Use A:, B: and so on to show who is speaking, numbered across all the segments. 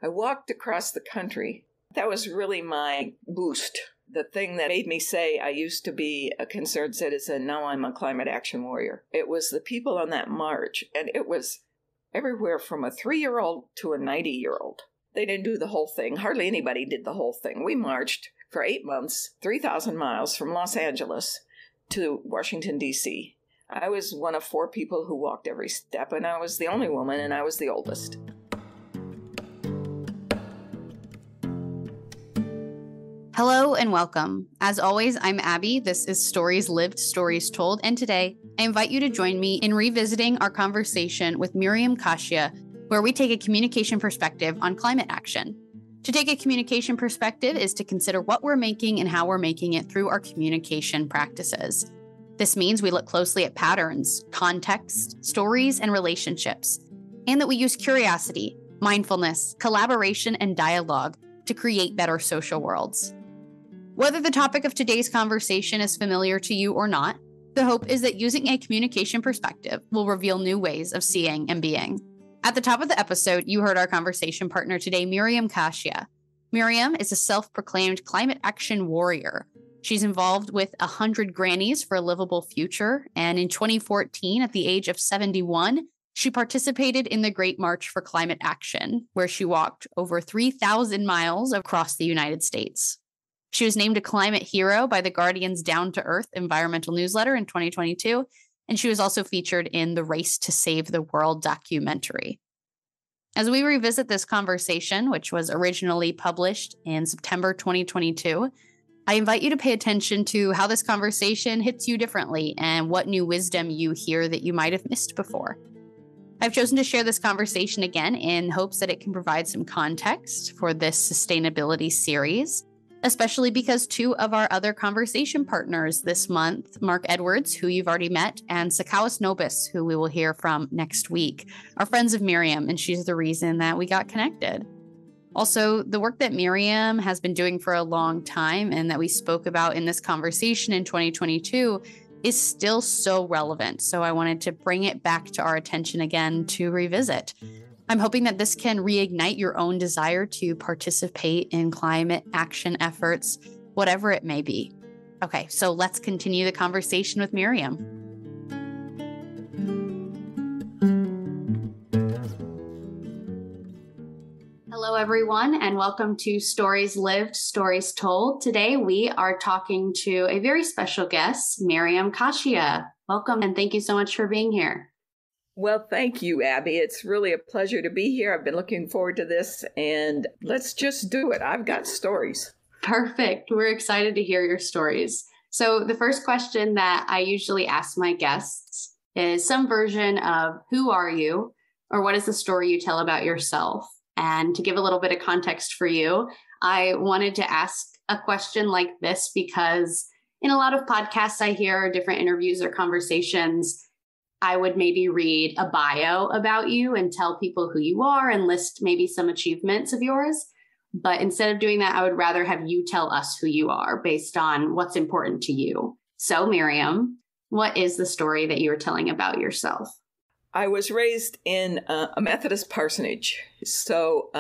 A: I walked across the country. That was really my boost. The thing that made me say I used to be a concerned citizen, now I'm a climate action warrior. It was the people on that march, and it was everywhere from a 3-year-old to a 90-year-old. They didn't do the whole thing. Hardly anybody did the whole thing. We marched for 8 months, 3,000 miles from Los Angeles to Washington, D.C. I was one of 4 people who walked every step, and I was the only woman, and I was the oldest.
B: Hello and welcome. As always, I'm Abbie. This is Stories Lived, Stories Told, and today I invite you to join me in revisiting our conversation with Miriam Kashia, where we take a communication perspective on climate action. To take a communication perspective is to consider what we're making and how we're making it through our communication practices. This means we look closely at patterns, context, stories, and relationships, and that we use curiosity, mindfulness, collaboration, and dialogue to create better social worlds. Whether the topic of today's conversation is familiar to you or not, the hope is that using a communication perspective will reveal new ways of seeing and being. At the top of the episode, you heard our conversation partner today, Miriam Kashia. Miriam is a self-proclaimed climate action warrior. She's involved with 100 Grannies for a Livable Future, and in 2014, at the age of 71, she participated in the Great March for Climate Action, where she walked over 3,000 miles across the United States. She was named a climate hero by the Guardian's Down to Earth environmental newsletter in 2022, and she was also featured in the Race to Save the World documentary. As we revisit this conversation, which was originally published in September 2022, I invite you to pay attention to how this conversation hits you differently and what new wisdom you hear that you might have missed before. I've chosen to share this conversation again in hopes that it can provide some context for this sustainability series, especially because 2 of our other conversation partners this month, Mark Edwards, who you've already met, and Sakawas Nobis, who we will hear from next week, are friends of Miriam, and she's the reason that we got connected. Also, the work that Miriam has been doing for a long time and that we spoke about in this conversation in 2022 is still so relevant. So I wanted to bring it back to our attention again to revisit. I'm hoping that this can reignite your own desire to participate in climate action efforts, whatever it may be. Okay, so let's continue the conversation with Miriam. Hello, everyone, and welcome to Stories Lived, Stories Told. Today, we are talking to a very special guest, Miriam Kashia. Welcome, and thank you so much for being here.
A: Well, thank you, Abbie. It's really a pleasure to be here. I've been looking forward to this, and let's just do it. I've got stories.
B: Perfect. We're excited to hear your stories. So the first question that I usually ask my guests is some version of who are you, or what is the story you tell about yourself? And to give a little bit of context for you, I wanted to ask a question like this because in a lot of podcasts I hear, different interviews or conversations, I would maybe read a bio about you and tell people who you are and list maybe some achievements of yours. But instead of doing that, I would rather have you tell us who you are based on what's important to you. So Miriam, what is the story that you were telling about yourself?
A: I was raised in a Methodist parsonage. So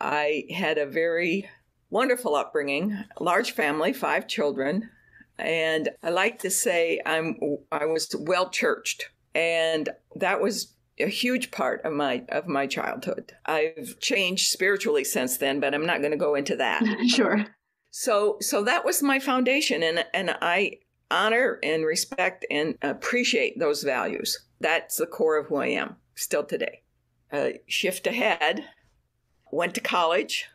A: I had a very wonderful upbringing, a large family, 5 children. And I like to say I was well-churched. And that was a huge part of my childhood. I've changed spiritually since then, but I'm not going to go into that.
B: Sure.
A: So that was my foundation, and I honor and respect and appreciate those values. That's the core of who I am still today. Shift ahead, went to college,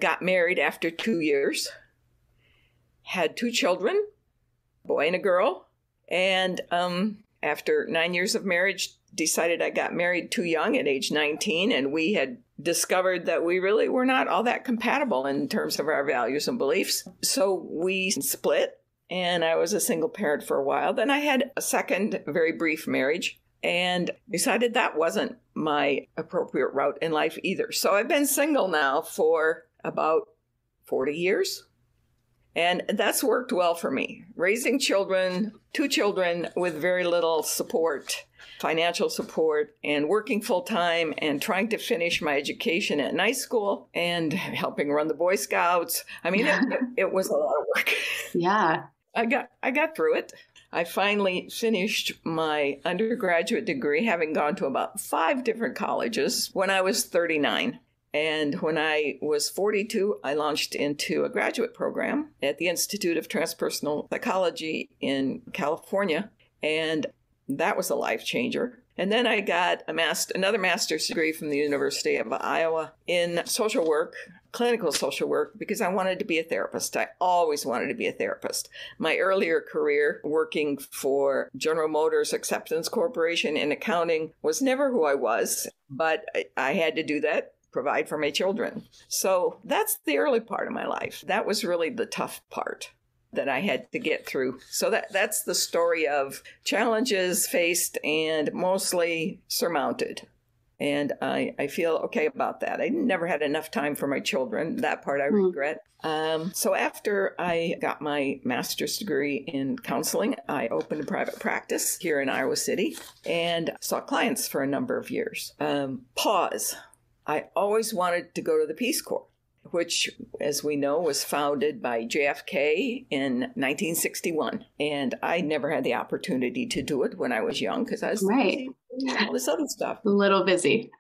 A: got married after 2 years, had 2 children, a boy and a girl, and after 9 years of marriage, decided I got married too young at age 19, and we had discovered that we really were not all that compatible in terms of our values and beliefs. So we split, and I was a single parent for a while. Then I had a second very brief marriage and decided that wasn't my appropriate route in life either. So I've been single now for about 40 years. And that's worked well for me. Raising children, 2 children with very little support, financial support, and working full time and trying to finish my education at night school and helping run the Boy Scouts. I mean, it was a lot of work.
B: Yeah.
A: I got through it. I finally finished my undergraduate degree, having gone to about 5 different colleges when I was 39. And when I was 42, I launched into a graduate program at the Institute of Transpersonal Psychology in California. And that was a life changer. And then I got another master's degree from the University of Iowa in social work, clinical social work, because I wanted to be a therapist. I always wanted to be a therapist. My earlier career working for General Motors Acceptance Corporation in accounting was never who I was, but I had to do that, provide for my children. So that's the early part of my life. That was really the tough part that I had to get through. So that's the story of challenges faced and mostly surmounted. And I feel okay about that. I never had enough time for my children. That part I regret. So after I got my master's degree in counseling, I opened a private practice here in Iowa City and saw clients for a number of years. Pause. I always wanted to go to the Peace Corps, which, as we know, was founded by JFK in 1961. And I never had the opportunity to do it when I was young because I was busy doing all this other stuff.
B: A little busy.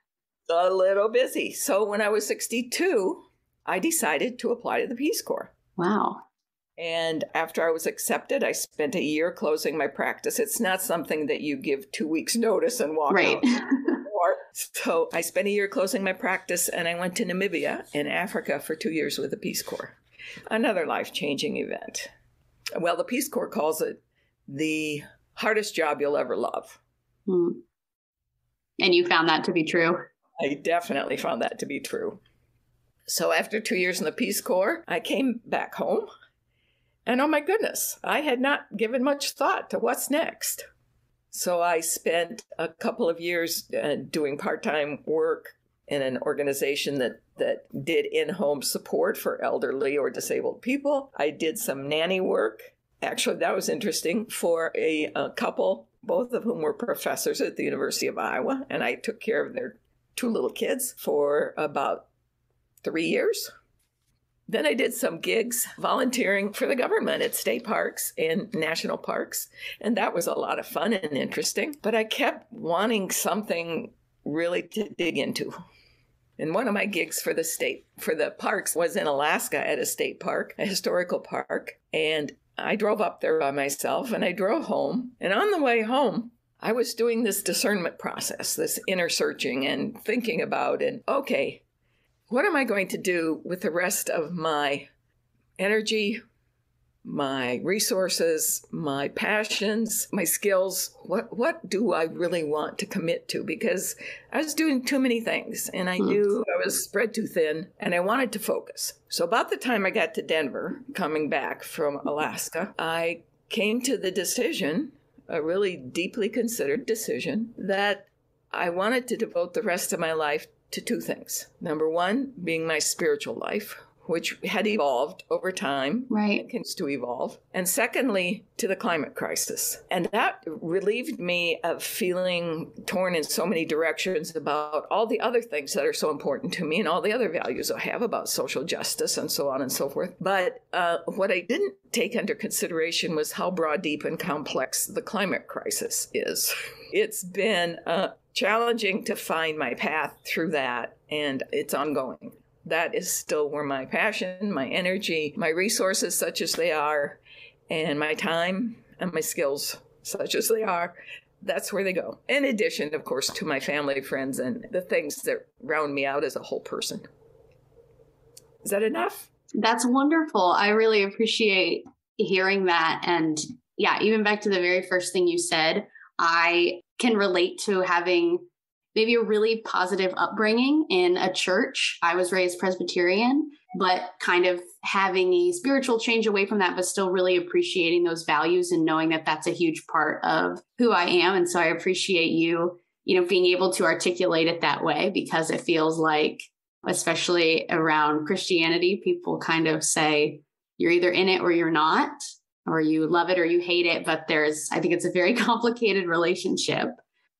A: So when I was 62, I decided to apply to the Peace Corps.
B: Wow.
A: And after I was accepted, I spent a year closing my practice. It's not something that you give 2 weeks notice and walk out. So I spent a year closing my practice, and I went to Namibia in Africa for 2 years with the Peace Corps. Another life-changing event. Well, the Peace Corps calls it the hardest job you'll ever love.
B: And you found that to be true?
A: I definitely found that to be true. So after 2 years in the Peace Corps, I came back home. And oh my goodness, I had not given much thought to what's next. So I spent a couple of years doing part-time work in an organization that did in-home support for elderly or disabled people. I did some nanny work. Actually, that was interesting for a couple, both of whom were professors at the University of Iowa. And I took care of their 2 little kids for about 3 years. Then I did some gigs volunteering for the government at state parks and national parks. And that was a lot of fun and interesting. But I kept wanting something really to dig into. And one of my gigs for the parks was in Alaska at a state park, a historical park. And I drove up there by myself and I drove home. And on the way home, I was doing this discernment process, this inner searching and thinking about it. Okay, what am I going to do with the rest of my energy, my resources, my passions, my skills? What do I really want to commit to? Because I was doing too many things and I knew I was spread too thin and I wanted to focus. So about the time I got to Denver, coming back from Alaska, I came to the decision, a really deeply considered decision, that I wanted to devote the rest of my life to 2 things. Number 1, being my spiritual life, which had evolved over time and continues to evolve. And secondly, to the climate crisis. And that relieved me of feeling torn in so many directions about all the other things that are so important to me and all the other values I have about social justice and so on and so forth. But what I didn't take under consideration was how broad, deep, and complex the climate crisis is. It's been challenging to find my path through that, and it's ongoing. That is still where my passion, my energy, my resources, such as they are, and my time and my skills, such as they are, that's where they go. In addition, of course, to my family, friends, and the things that round me out as a whole person. Is that enough?
B: That's wonderful. I really appreciate hearing that. And yeah, even back to the very first thing you said, I can relate to having maybe a really positive upbringing in a church. I was raised Presbyterian, but kind of having a spiritual change away from that, but still really appreciating those values and knowing that that's a huge part of who I am. And so I appreciate you, being able to articulate it that way, because it feels like, especially around Christianity, people kind of say, you're either in it or you're not, or you love it or you hate it. But I think it's a very complicated relationship.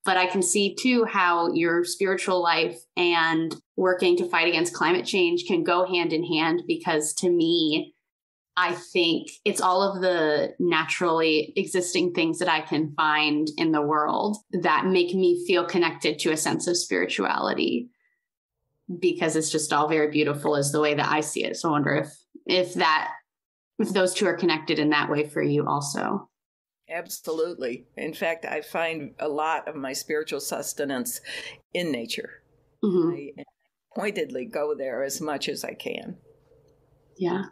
B: But I can see too how your spiritual life and working to fight against climate change can go hand in hand, because to me, I think it's all of the naturally existing things that I can find in the world that make me feel connected to a sense of spirituality, because it's just all very beautiful is the way that I see it. So I wonder if those two are connected in that way for you also.
A: Absolutely. In fact, I find a lot of my spiritual sustenance in nature. I pointedly go there as much as I can.
B: Yeah.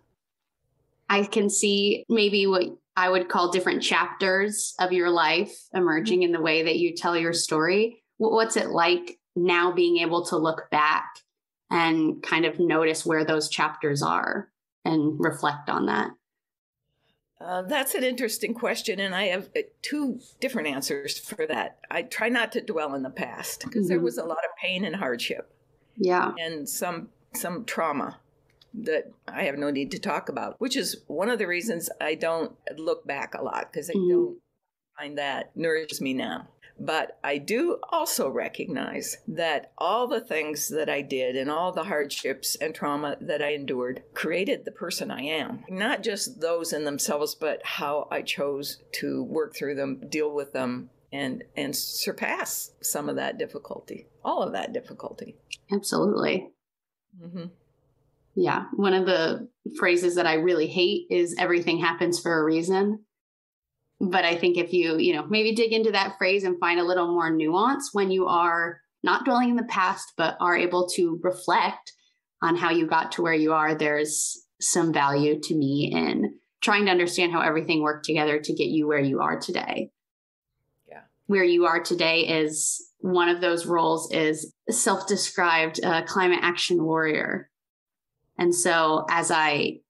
B: I can see maybe what I would call different chapters of your life emerging in the way that you tell your story. What's it like now being able to look back and kind of notice where those chapters are and reflect on that?
A: That's an interesting question, and I have two different answers for that. I try not to dwell in the past because there was a lot of pain and hardship. Yeah. And some trauma that I have no need to talk about, which is one of the reasons I don't look back a lot, because I don't find that nourishes me now. But I do also recognize that all the things that I did and all the hardships and trauma that I endured created the person I am. Not just those in themselves, but how I chose to work through them, deal with them, and surpass some of that difficulty, all of that difficulty.
B: Absolutely. Yeah. One of the phrases that I really hate is everything happens for a reason. But I think if you maybe dig into that phrase and find a little more nuance when you are not dwelling in the past, but are able to reflect on how you got to where you are, there's some value to me in trying to understand how everything worked together to get you where you are today. Yeah. Where you are today is one of those roles is self-described climate action warrior. And so as I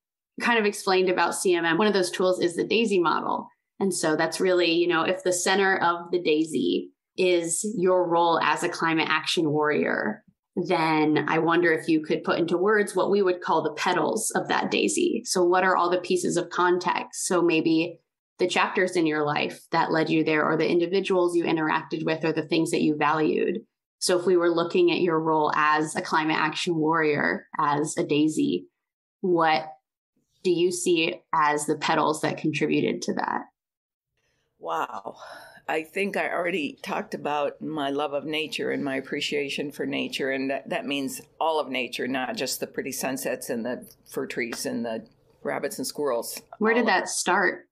B: kind of explained about CMM, one of those tools is the DAISY model. And so that's really, if the center of the daisy is your role as a climate action warrior, then I wonder if you could put into words what we would call the petals of that daisy. So what are all the pieces of context? So maybe the chapters in your life that led you there, or the individuals you interacted with, or the things that you valued. So if we were looking at your role as a climate action warrior, as a daisy, what do you see as the petals that contributed to that?
A: Wow. I think I already talked about my love of nature and my appreciation for nature. And that means all of nature, not just the pretty sunsets and the fir trees and the rabbits and squirrels.
B: Where did that start?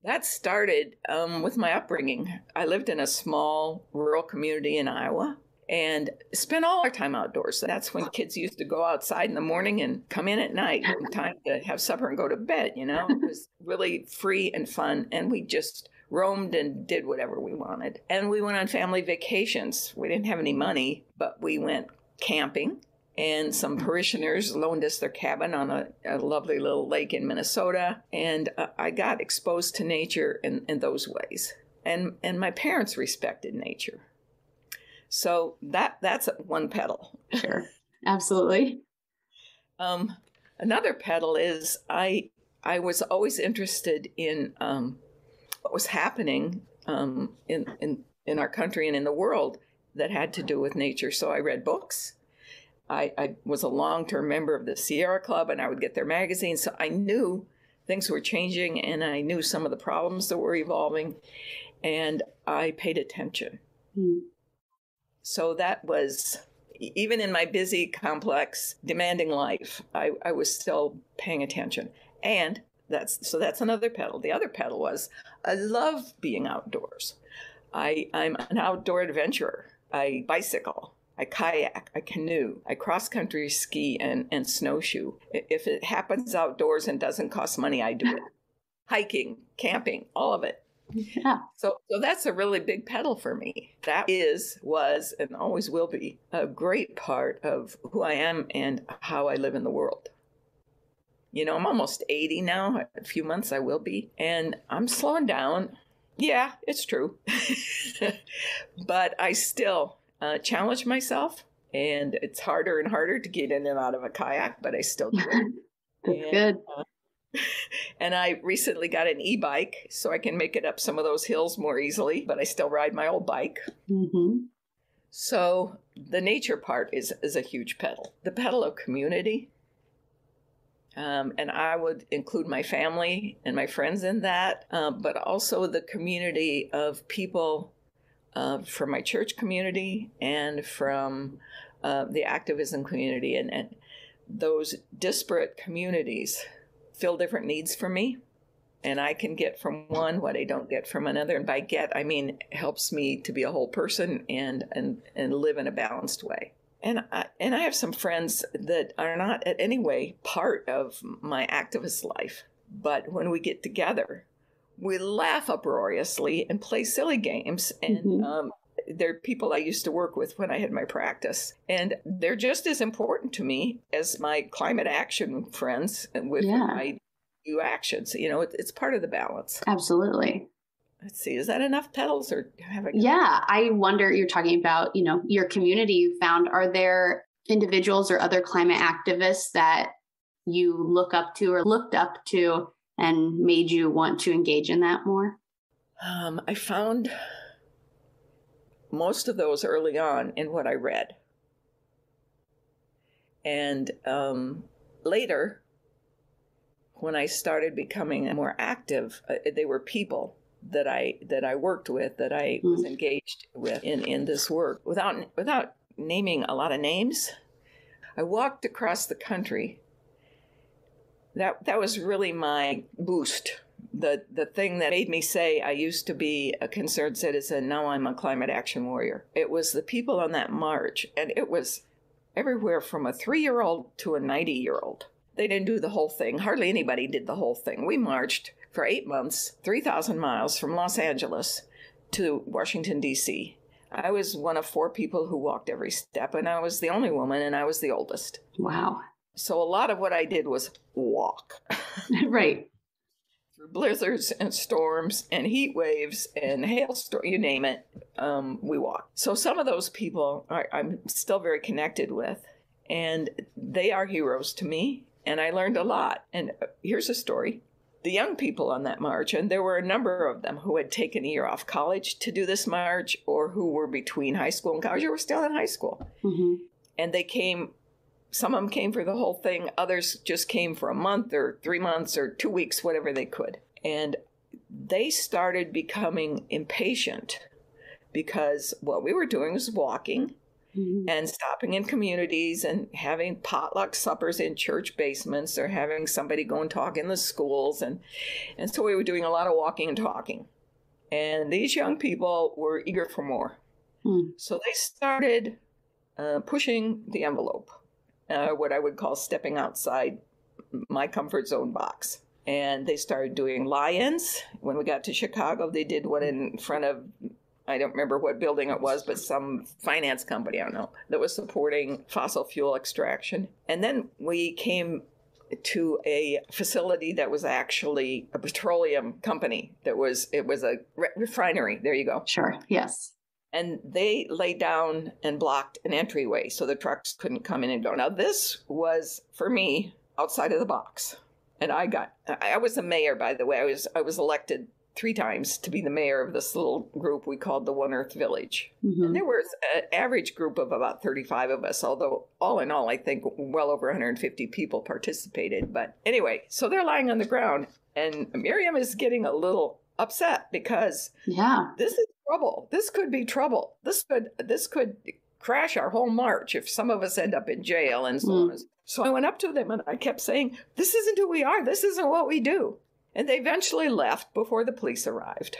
A: That started with my upbringing. I lived in a small rural community in Iowa and spent all our time outdoors. That's when kids used to go outside in the morning and come in at night, in time to have supper and go to bed, It was really free and fun. And we just roamed and did whatever we wanted. And we went on family vacations. We didn't have any money, but we went camping. And some parishioners loaned us their cabin on a lovely little lake in Minnesota. And I got exposed to nature in those ways. And my parents respected nature. So that's one petal.
B: Sure. Absolutely.
A: Another petal is I was always interested in what was happening in our country and in the world that had to do with nature. So I read books. I was a long-term member of the Sierra Club, and I would get their magazines. So I knew things were changing, and I knew some of the problems that were evolving, and I paid attention. So that was, even in my busy, complex, demanding life, I was still paying attention. And that's another petal. The other petal was, I love being outdoors. I'm an outdoor adventurer. I bicycle. I kayak, I canoe, I cross-country ski and snowshoe. If it happens outdoors and doesn't cost money, I do it. Hiking, camping, all of it. Yeah. So that's a really big petal for me. That was, and always will be a great part of who I am and how I live in the world. I'm almost 80 now. In a few months I will be. And I'm slowing down. Yeah, it's true. But I still challenge myself, and it's harder and harder to get in and out of a kayak, but I still do it.
B: That's good.
A: And I recently got an e-bike, so I can make it up some of those hills more easily, but I still ride my old bike.
B: Mm-hmm.
A: So the nature part is a huge petal. The petal of community. And I would include my family and my friends in that, but also the community of people from my church community and from the activism community. And those disparate communities fill different needs for me. And I can get from one what I don't get from another. And by get, I mean helps me to be a whole person and live in a balanced way. And I have some friends that are not in any way part of my activist life. But when we get together, we laugh uproariously and play silly games. And they're people I used to work with when I had my practice. And they're just as important to me as my climate action friends with my new actions. You know, it's part of the balance.
B: Absolutely.
A: Let's see, is that enough petals or have I?
B: Yeah, I wonder, you're talking about, your community you found. Are there individuals or other climate activists that you look up to or looked up to and made you want to engage in that more?
A: I found most of those early on in what I read. And later, when I started becoming more active, they were people that I worked with, that I was engaged with in this work. Without naming a lot of names, I walked across the country. That was really my boost. The thing that made me say I used to be a concerned citizen, now I'm a climate action warrior. It was the people on that march, and it was everywhere from a 3-year-old to a 90-year-old. They didn't do the whole thing. Hardly anybody did the whole thing. We marched for 8 months, 3,000 miles from Los Angeles to Washington, D.C. I was one of 4 people who walked every step, and I was the only woman, and I was the oldest.
B: Wow.
A: So a lot of what I did was walk.
B: Right.
A: Through blizzards and storms and heat waves and hailstorms, you name it, we walked. So some of those people I'm still very connected with, and they are heroes to me, and I learned a lot. And here's a story. The young people on that march, and there were a number of them who had taken a year off college to do this march, or who were between high school and college, or were still in high school. Mm-hmm. And they came, some of them came for the whole thing, others just came for a month or 3 months or 2 weeks, whatever they could. And they started becoming impatient because what we were doing was walking and stopping in communities and having potluck suppers in church basements, or having somebody go and talk in the schools. And so we were doing a lot of walking and talking. And these young people were eager for more. So they started pushing the envelope, what I would call stepping outside my comfort zone box. And they started doing lie-ins. When we got to Chicago, they did one in front of, I don't remember what building it was, but some finance company, I don't know, that was supporting fossil fuel extraction. And then we came to a facility that was actually a petroleum company. It was a refinery. There you go.
B: Sure. Yes.
A: And they laid down and blocked an entryway so the trucks couldn't come in and go. Now, this was, for me, outside of the box. And I was the mayor, by the way. I was elected 3 times to be the mayor of this little group we called the One Earth Village. And there was an average group of about 35 of us, although all in all, I think well over 150 people participated. But anyway, so they're lying on the ground, and Miriam is getting a little upset because this is trouble. This could be trouble. This could crash our whole march if some of us end up in jail and so on. So I went up to them and I kept saying, this isn't who we are. This isn't what we do. And they eventually left before the police arrived.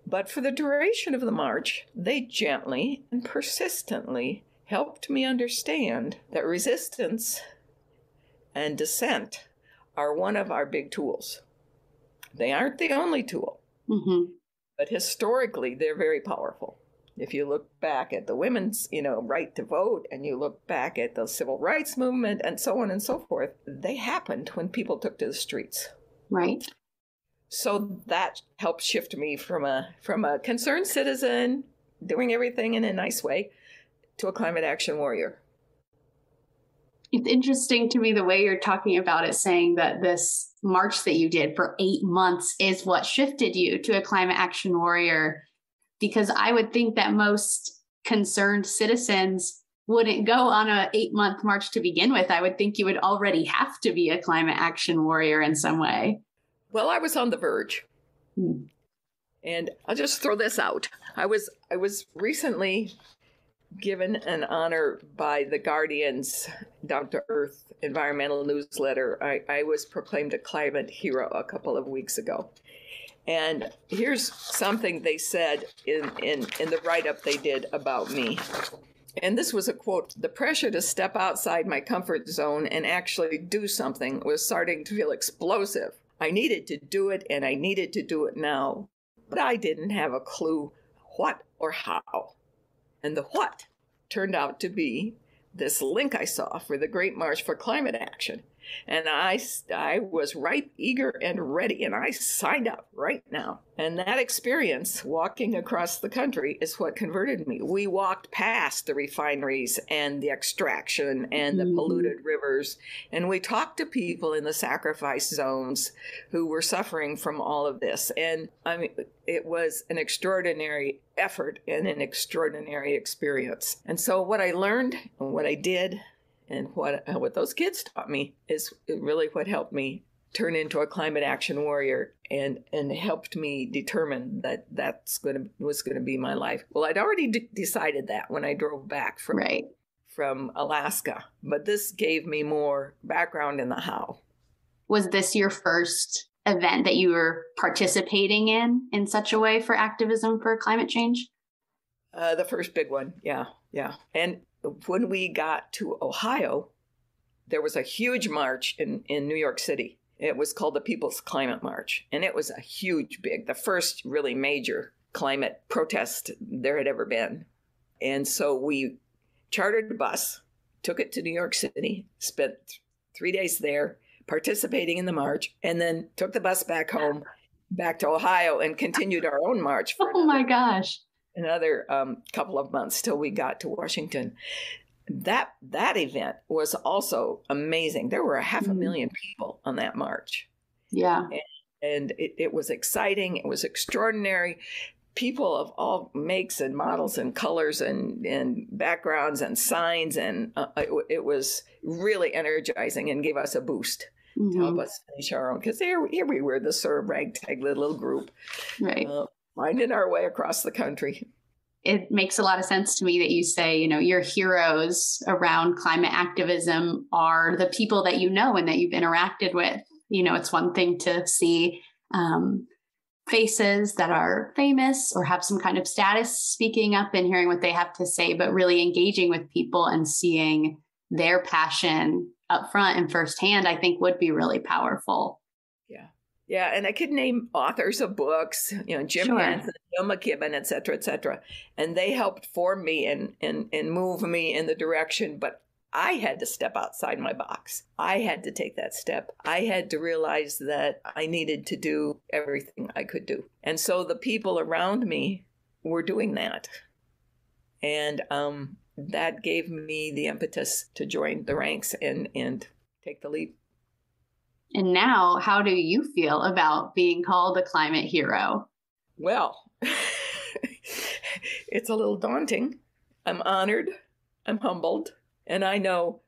A: But for the duration of the march, they gently and persistently helped me understand that resistance and dissent are one of our big tools. They aren't the only tool, but historically, they're very powerful. If you look back at the women's, right to vote, and you look back at the civil rights movement and so on and so forth, they happened when people took to the streets.
B: Right.
A: So that helped shift me from a concerned citizen doing everything in a nice way to a climate action warrior.
B: It's interesting to me the way you're talking about it, saying that this march that you did for 8 months is what shifted you to a climate action warrior, because I would think that most concerned citizens wouldn't go on a 8-month march to begin with. I would think you would already have to be a climate action warrior in some way.
A: Well, I was on the verge. And I'll just throw this out. I was recently given an honor by the Guardian's Down to Earth environmental newsletter. I was proclaimed a climate hero a couple of weeks ago. And here's something they said in the write-up they did about me. And this was a quote: "The pressure to step outside my comfort zone and actually do something was starting to feel explosive. I needed to do it, and I needed to do it now. But I didn't have a clue what or how." And the what turned out to be this link I saw for the Great March for Climate Action. And I was ripe, eager, and ready, and I signed up right now. And that experience, walking across the country, is what converted me. We walked past the refineries and the extraction and the polluted rivers, and we talked to people in the sacrifice zones who were suffering from all of this. And I mean, it was an extraordinary effort and an extraordinary experience. And so what I learned and what I did and what those kids taught me is really what helped me turn into a climate action warrior and helped me determine that was going to be my life. Well, I'd already decided that when I drove back from Alaska, but this gave me more background in the how.
B: Was this your first event that you were participating in such a way for activism for climate change?
A: The first big one, yeah. And when we got to Ohio, there was a huge march in New York City. It was called the People's Climate March. And it was a the first really major climate protest there had ever been. And so we chartered a bus, took it to New York City, spent 3 days there participating in the march, and then took the bus back home, back to Ohio, and continued our own march for another couple of months till we got to Washington. That event was also amazing. There were 500,000 people on that march.
B: Yeah.
A: And it was exciting. It was extraordinary. People of all makes and models and colors and backgrounds and signs. And it was really energizing and gave us a boost to help us finish our own. Because here we were, this sort of ragtag little group.
B: Right.
A: Finding our way across the country.
B: It makes a lot of sense to me that you say, your heroes around climate activism are the people that you know and that you've interacted with. It's one thing to see faces that are famous or have some kind of status speaking up and hearing what they have to say, but really engaging with people and seeing their passion up front and firsthand, I think would be really powerful.
A: Yeah, and I could name authors of books, Jim Hansen, Bill McKibben, et cetera, and they helped form me and move me in the direction, but I had to step outside my box. I had to take that step. I had to realize that I needed to do everything I could do. And so the people around me were doing that. And that gave me the impetus to join the ranks and take the lead.
B: And now, how do you feel about being called a climate hero?
A: Well, it's a little daunting. I'm honored. I'm humbled. And I know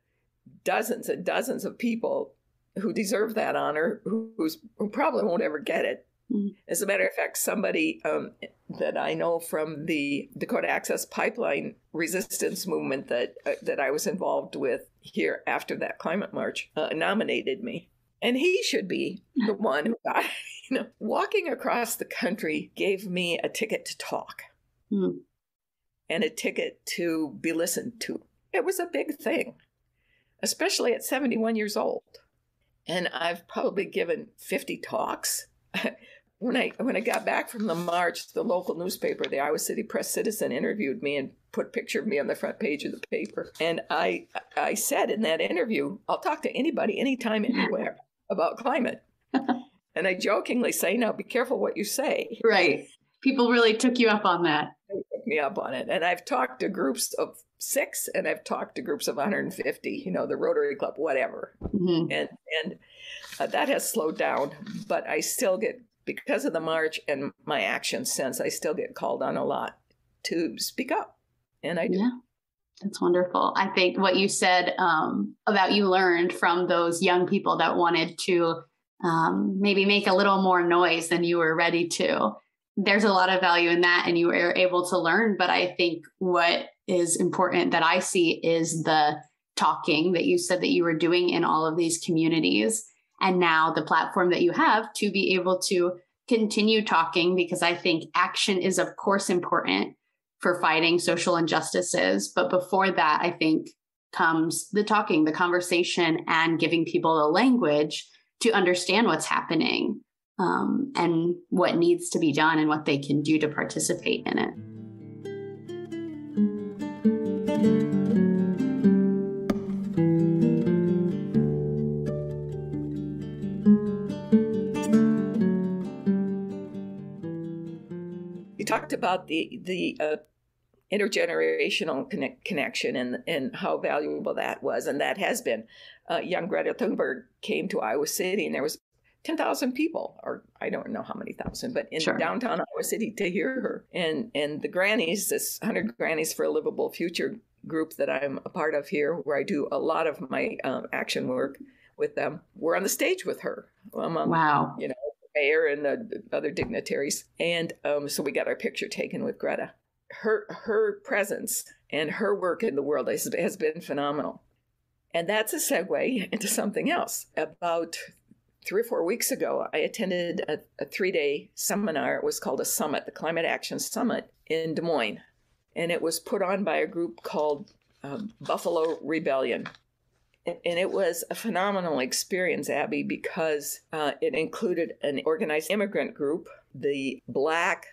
A: dozens and dozens of people who deserve that honor who probably won't ever get it. As a matter of fact, somebody that I know from the Dakota Access Pipeline resistance movement that I was involved with here after that climate march nominated me. And he should be the one who got it. Walking across the country gave me a ticket to talk and a ticket to be listened to. It was a big thing, especially at 71 years old. And I've probably given 50 talks. When I got back from the march, the local newspaper, the Iowa City Press Citizen, interviewed me and put a picture of me on the front page of the paper. And I said in that interview, I'll talk to anybody, anytime, anywhere about climate. And I jokingly say, now be careful what you say.
B: Right. People really took you up on that.
A: They took me up on it. And I've talked to groups of 6, and I've talked to groups of 150, the Rotary Club, whatever. Mm-hmm. And that has slowed down, but I still get, because of the march and my actions since, I still get called on a lot to speak up. And I do.
B: Yeah, that's wonderful. I think what you said about you learned from those young people that wanted to maybe make a little more noise than you were ready to. There's a lot of value in that, and you were able to learn. But I think what is important that I see is the talking that you said that you were doing in all of these communities. And now the platform that you have to be able to continue talking, because I think action is, of course, important for fighting social injustices. But before that, I think comes the talking, the conversation, and giving people the language to understand what's happening and what needs to be done and what they can do to participate in it.
A: You talked about the intergenerational connection and how valuable that was, and that has been. Young Greta Thunberg came to Iowa City, and there was 10,000 people, or I don't know how many thousand, but in downtown Iowa City to hear her. And the Grannies, this 100 Grannies for a Livable Future group that I'm a part of here, where I do a lot of my action work with them, were on the stage with her.
B: Wow.
A: The mayor and the other dignitaries. And so we got our picture taken with Greta. Her presence and her work in the world has been phenomenal. And that's a segue into something else. About 3 or 4 weeks ago, I attended a 3-day seminar. It was called a summit, the Climate Action Summit in Des Moines. And it was put on by a group called Buffalo Rebellion. And it was a phenomenal experience, Abbie, because it included an organized immigrant group, the Black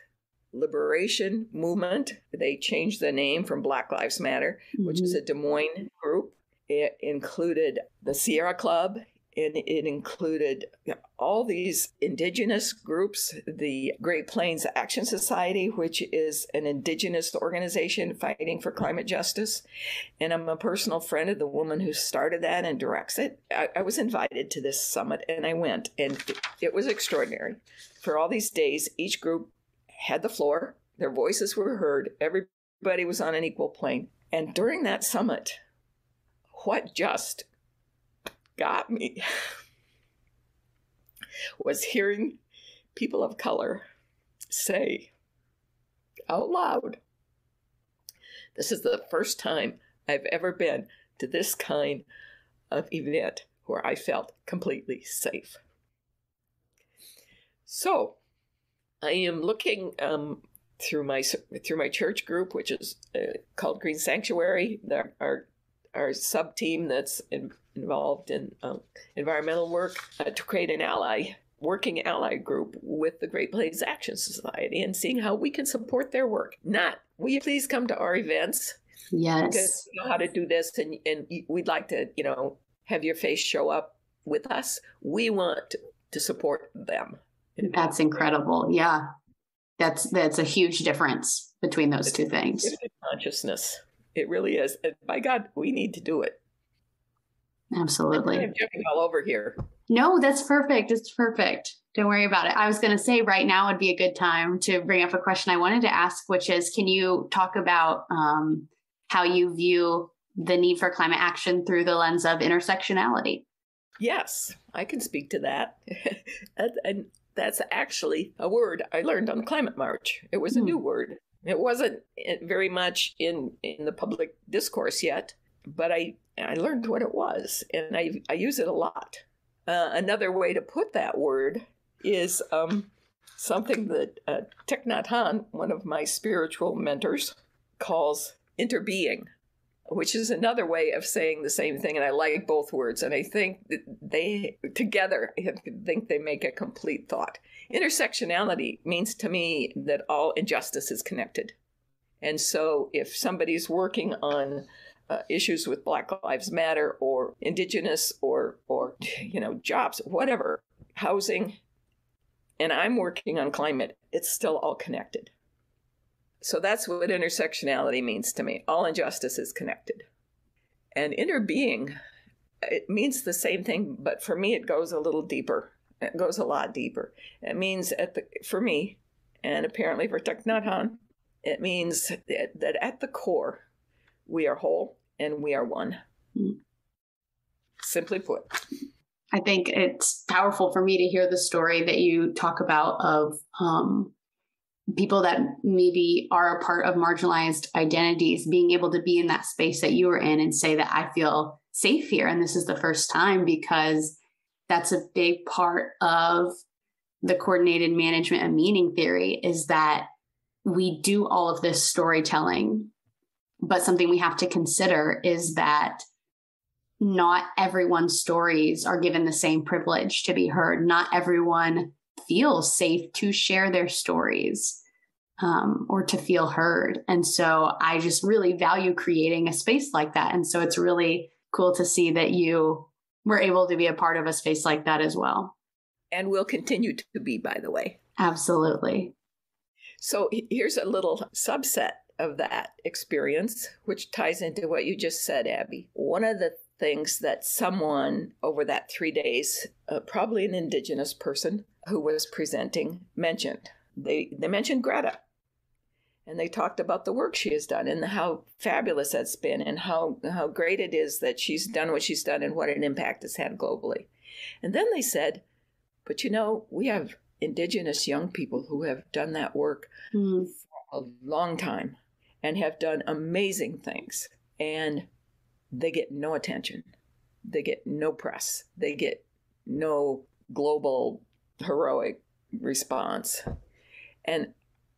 A: Liberation Movement. They changed the name from Black Lives Matter, which is a Des Moines group. It included the Sierra Club, and it included all these indigenous groups, the Great Plains Action Society, which is an indigenous organization fighting for climate justice. And I'm a personal friend of the woman who started that and directs it. I was invited to this summit, and I went, and it was extraordinary. For all these days, each group had the floor. Their voices were heard. Everybody was on an equal plane. And during that summit, what just got me was hearing people of color say out loud, this is the first time I've ever been to this kind of event where I felt completely safe. So I am looking through my church group, which is called Green Sanctuary, our sub-team that's involved in environmental work, to create an working ally group with the Great Plains Action Society, and seeing how we can support their work. Not, will you please come to our events?
B: Yes.
A: Because you know how to do this, and we'd like to, have your face show up with us. We want to support them.
B: That's incredible. Yeah. That's a huge difference between those two things.
A: It's consciousness. It really is. And by God, we need to do it.
B: Absolutely.
A: I'm jumping all over here.
B: No, that's perfect. It's perfect. Don't worry about it. I was going to say right now would be a good time to bring up a question I wanted to ask, which is, can you talk about how you view the need for climate action through the lens of intersectionality? Yes,
A: I can speak to that. And that's actually a word I learned on the Climate March. It was a new word. It wasn't very much in the public discourse yet, but I learned what it was, and I use it a lot. Another way to put that word is something that Thich Nhat Hanh, one of my spiritual mentors, calls interbeing, which is another way of saying the same thing. And I like both words, and I think that they together, I think they make a complete thought. Intersectionality means to me that all injustice is connected. And so if somebody's working on issues with Black Lives Matter or Indigenous or jobs, whatever, housing, and I'm working on climate, it's still all connected. So that's what intersectionality means to me. All injustice is connected. And interbeing, it means the same thing, but for me, it goes a little deeper. It goes a lot deeper. It means, for me, and apparently for Thich Nhat Hanh, it means that at the core, we are whole and we are one. Simply put.
B: I think it's powerful for me to hear the story that you talk about of people that maybe are a part of marginalized identities being able to be in that space that you were in and say that I feel safe here. And this is the first time, because that's a big part of the coordinated management and meaning theory, is that we do all of this storytelling, but something we have to consider is that not everyone's stories are given the same privilege to be heard. Not everyone feels safe to share their stories or to feel heard. And so I just really value creating a space like that. And so it's really cool to see that you were able to be a part of a space like that as well.
A: And will continue to be, by the way.
B: Absolutely.
A: So here's a little subset of that experience, which ties into what you just said, Abbie. One of the things that someone over that 3 days, probably an Indigenous person who was presenting, mentioned. They mentioned Greta. And they talked about the work she has done and how fabulous that's been and how great it is that she's done what she's done and what an impact it's had globally. And then they said, but we have Indigenous young people who have done that work for a long time and have done amazing things. And they get no attention. They get no press. They get no global heroic response. And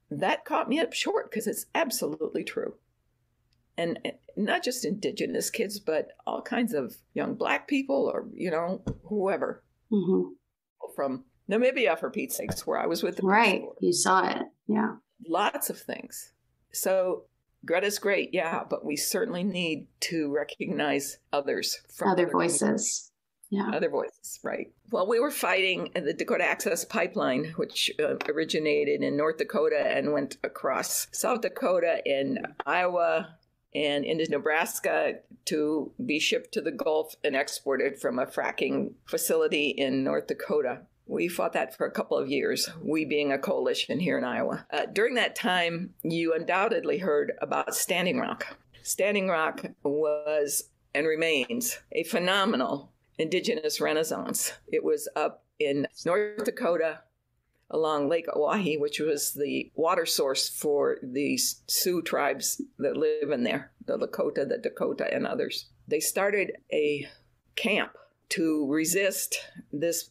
A: that caught me up short because it's absolutely true. And not just Indigenous kids, but all kinds of young Black people or, whoever. Mm-hmm. From Namibia, for Pete's sakes, where I was with the
B: Right.
A: Corps.
B: You saw it. Yeah.
A: Lots of things. So Greta's great, yeah, but we certainly need to recognize others from
B: other voices. Yeah.
A: Other voices, right. Well, we were fighting the Dakota Access Pipeline, which originated in North Dakota and went across South Dakota and Iowa and into Nebraska to be shipped to the Gulf and exported from a fracking facility in North Dakota. We fought that for a couple of years, we being a coalition here in Iowa. During that time, you undoubtedly heard about Standing Rock. Standing Rock was and remains a phenomenal Indigenous renaissance. It was up in North Dakota along Lake Oahe, which was the water source for the Sioux tribes that live in there, the Lakota, the Dakota, and others. They started a camp to resist this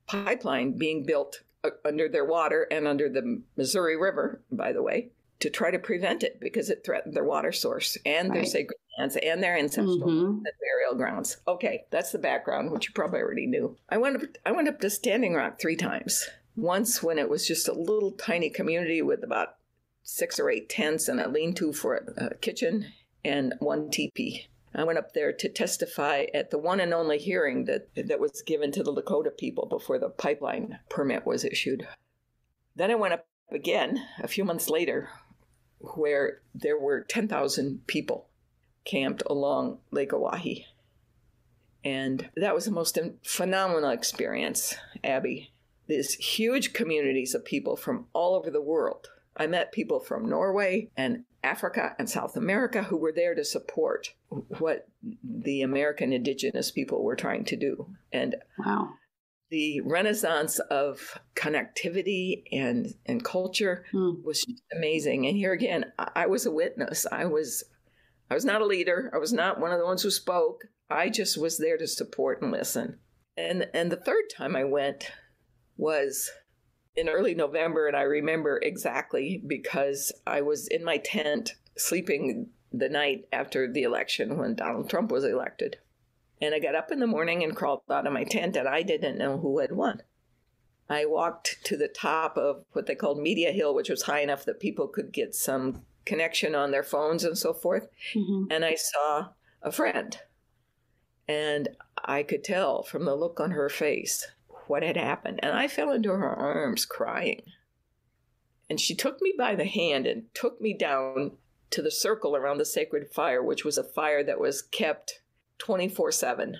A: pipeline being built under their water and under the Missouri River, by the way, to try to prevent it because it threatened their water source and their sacred lands and their ancestral burial grounds. Okay, that's the background, which you probably already knew. I went up to Standing Rock 3 times. Once when it was just a little tiny community with about 6 or 8 tents and a lean-to for a kitchen and 1 teepee. I went up there to testify at the one and only hearing that was given to the Lakota people before the pipeline permit was issued. Then I went up again a few months later where there were 10,000 people camped along Lake Oahe. And that was the most phenomenal experience, Abbie. These huge communities of people from all over the world. I met people from Norway and Africa and South America who were there to support what the American Indigenous people were trying to do. And
B: wow.
A: The renaissance of connectivity and culture was just amazing. And here again, I was a witness. I was not a leader. I was not one of the ones who spoke. I just was there to support and listen. And the third time I went was in early November, and I remember exactly because I was in my tent sleeping the night after the election when Donald Trump was elected. And I got up in the morning and crawled out of my tent, and I didn't know who had won. I walked to the top of what they called Media Hill, which was high enough that people could get some connection on their phones and so forth. And I saw a friend. And I could tell from the look on her face what had happened. And I fell into her arms crying. And she took me by the hand and took me down to the circle around the sacred fire, which was a fire that was kept 24/7,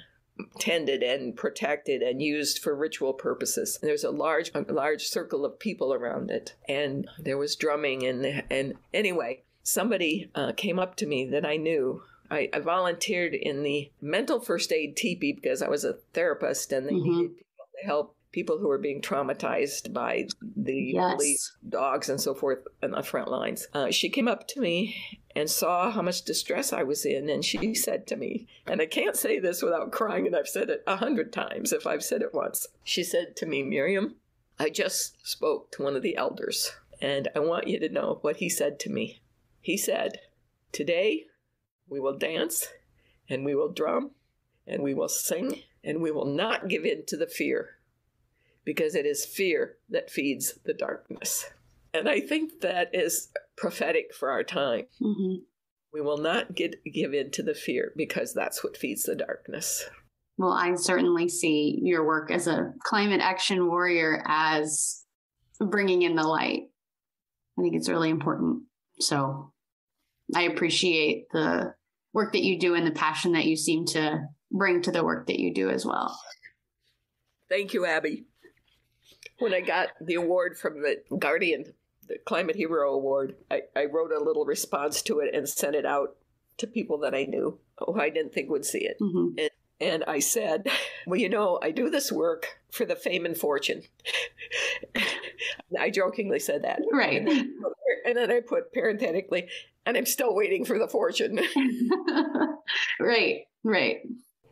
A: tended and protected and used for ritual purposes. There's a large circle of people around it, and there was drumming. And anyway, somebody came up to me that I knew. I volunteered in the mental first aid teepee because I was a therapist, and they needed people to help people who were being traumatized by the police, dogs, and so forth on the front lines. She came up to me and saw how much distress I was in, and she said to me, and I can't say this without crying, and I've said it 100 times if I've said it once. She said to me, "Miriam, I just spoke to one of the elders, and I want you to know what he said to me. He said, 'Today we will dance, and we will drum, and we will sing, and we will not give in to the fear, because it is fear that feeds the darkness.'" And I think that is prophetic for our time. We will not give in to the fear, because that's what feeds the darkness.
B: Well, I certainly see your work as a climate action warrior as bringing in the light. I think it's really important. So I appreciate the work that you do and the passion that you seem to bring to the work that you do as well.
A: Thank you, Abbie. When I got the award from the Guardian, the Climate Hero Award, I wrote a little response to it and sent it out to people that I knew who I didn't think would see it. And I said, "Well, you know, I do this work for the fame and fortune." I jokingly said that.
B: Right.
A: And then I put parenthetically, "And I'm still waiting for the fortune."
B: Right.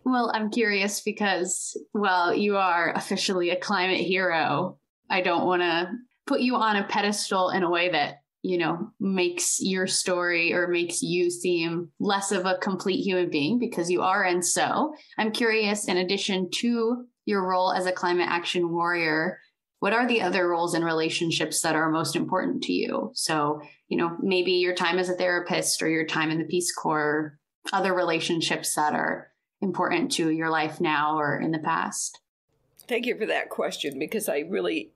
B: Well, I'm curious because, well, you are officially a climate hero. I don't want to put you on a pedestal in a way that, you know, makes your story or makes you seem less of a complete human being, because you are. And so I'm curious, in addition to your role as a climate action warrior, what are the other roles and relationships that are most important to you? So, you know, maybe your time as a therapist or your time in the Peace Corps, other relationships that are important to your life now or in the past.
A: Thank you for that question, because I really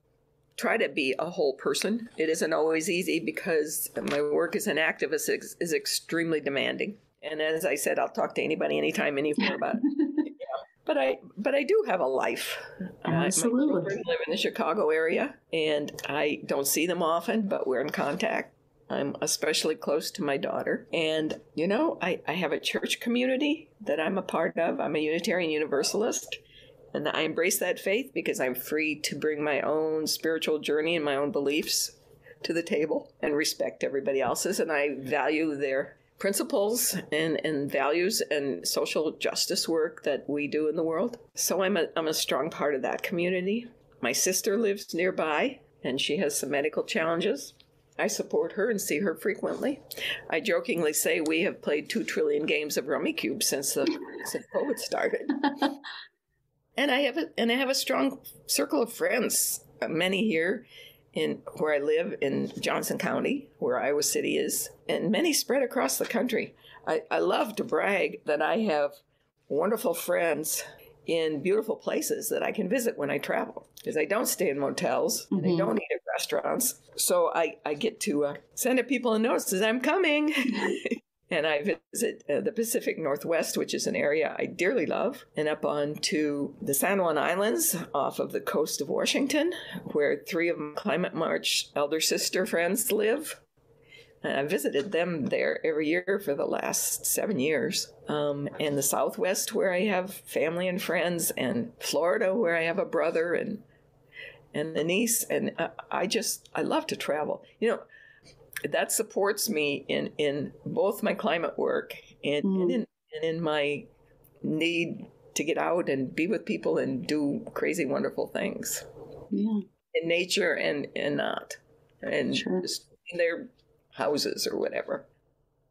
A: try to be a whole person. It isn't always easy because my work as an activist is extremely demanding. And as I said, I'll talk to anybody, anytime, anywhere about it. But I do have a life.
B: Absolutely.
A: My children live in the Chicago area, and I don't see them often, but we're in contact. I'm especially close to my daughter. And, you know, I have a church community that I'm a part of. I'm a Unitarian Universalist. And I embrace that faith because I'm free to bring my own spiritual journey and my own beliefs to the table and respect everybody else's. And I value their principles and values and social justice work that we do in the world. So I'm a strong part of that community. My sister lives nearby, and she has some medical challenges. I support her and see her frequently. I jokingly say we have played 2 trillion games of Rummy Cube since COVID started. And I have a strong circle of friends, many here in where I live in Johnson County, where Iowa City is, and many spread across the country. I love to brag that I have wonderful friends in beautiful places that I can visit when I travel, because I don't stay in motels and I don't eat at restaurants. So I get to send people a note that says, "I'm coming." And I visit the Pacific Northwest, which is an area I dearly love, and up on to the San Juan Islands off of the coast of Washington, where 3 of my Climate March elder sister friends live. And I visited them there every year for the last 7 years. In the Southwest, where I have family and friends, and Florida, where I have a brother and a niece. And I love to travel. You know, that supports me in both my climate work and in my need to get out and be with people and do crazy, wonderful things in nature and not, and just in their houses or whatever.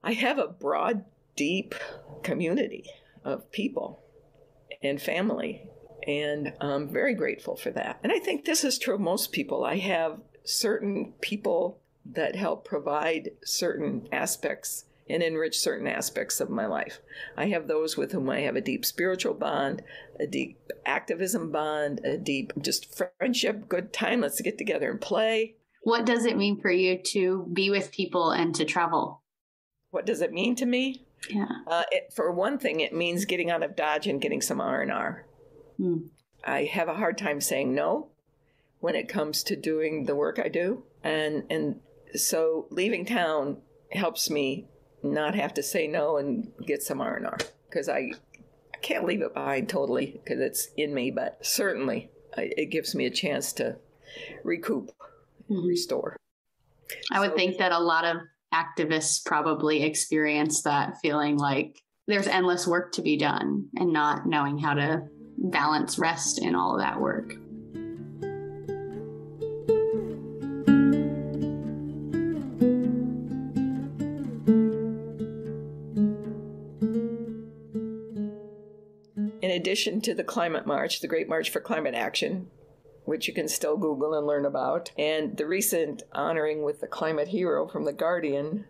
A: I have a broad, deep community of people and family, and I'm very grateful for that. And I think this is true of most people. I have certain people that help provide certain aspects and enrich certain aspects of my life. I have those with whom I have a deep spiritual bond, a deep activism bond, a deep just friendship, good time, let's get together and play.
B: What does it mean for you to be with people and to travel?
A: What does it mean to me?
B: Yeah.
A: For one thing, it means getting out of Dodge and getting some R&R. I have a hard time saying no when it comes to doing the work I do. And so leaving town helps me not have to say no and get some R&R, because I can't leave it behind totally because it's in me, but certainly it gives me a chance to recoup and restore.
B: I would think that a lot of activists probably experience that feeling like there's endless work to be done and not knowing how to balance rest in all of that work.
A: In addition to the Climate March, the Great March for Climate Action, which you can still Google and learn about, and the recent honoring with the Climate Hero from The Guardian,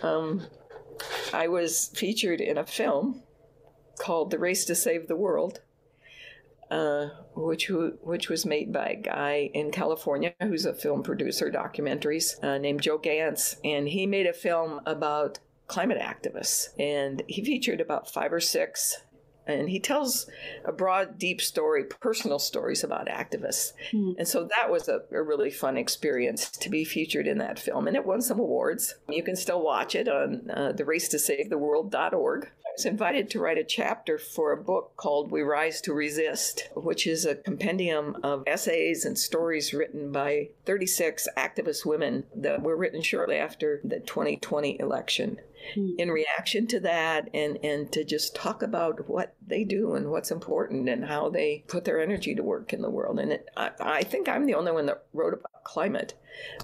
A: I was featured in a film called The Race to Save the World, which was made by a guy in California who's a film producer, documentaries, named Joe Gantz, and he made a film about climate activists, and he featured about 5 or 6. And he tells a broad, deep story, personal stories about activists. And so that was a really fun experience to be featured in that film. And it won some awards. You can still watch it on theracetosavetheworld.org. I was invited to write a chapter for a book called We Rise to Resist, which is a compendium of essays and stories written by 36 activist women that were written shortly after the 2020 election. In reaction to that, and to just talk about what they do and what's important and how they put their energy to work in the world. And I think I'm the only one that wrote about climate.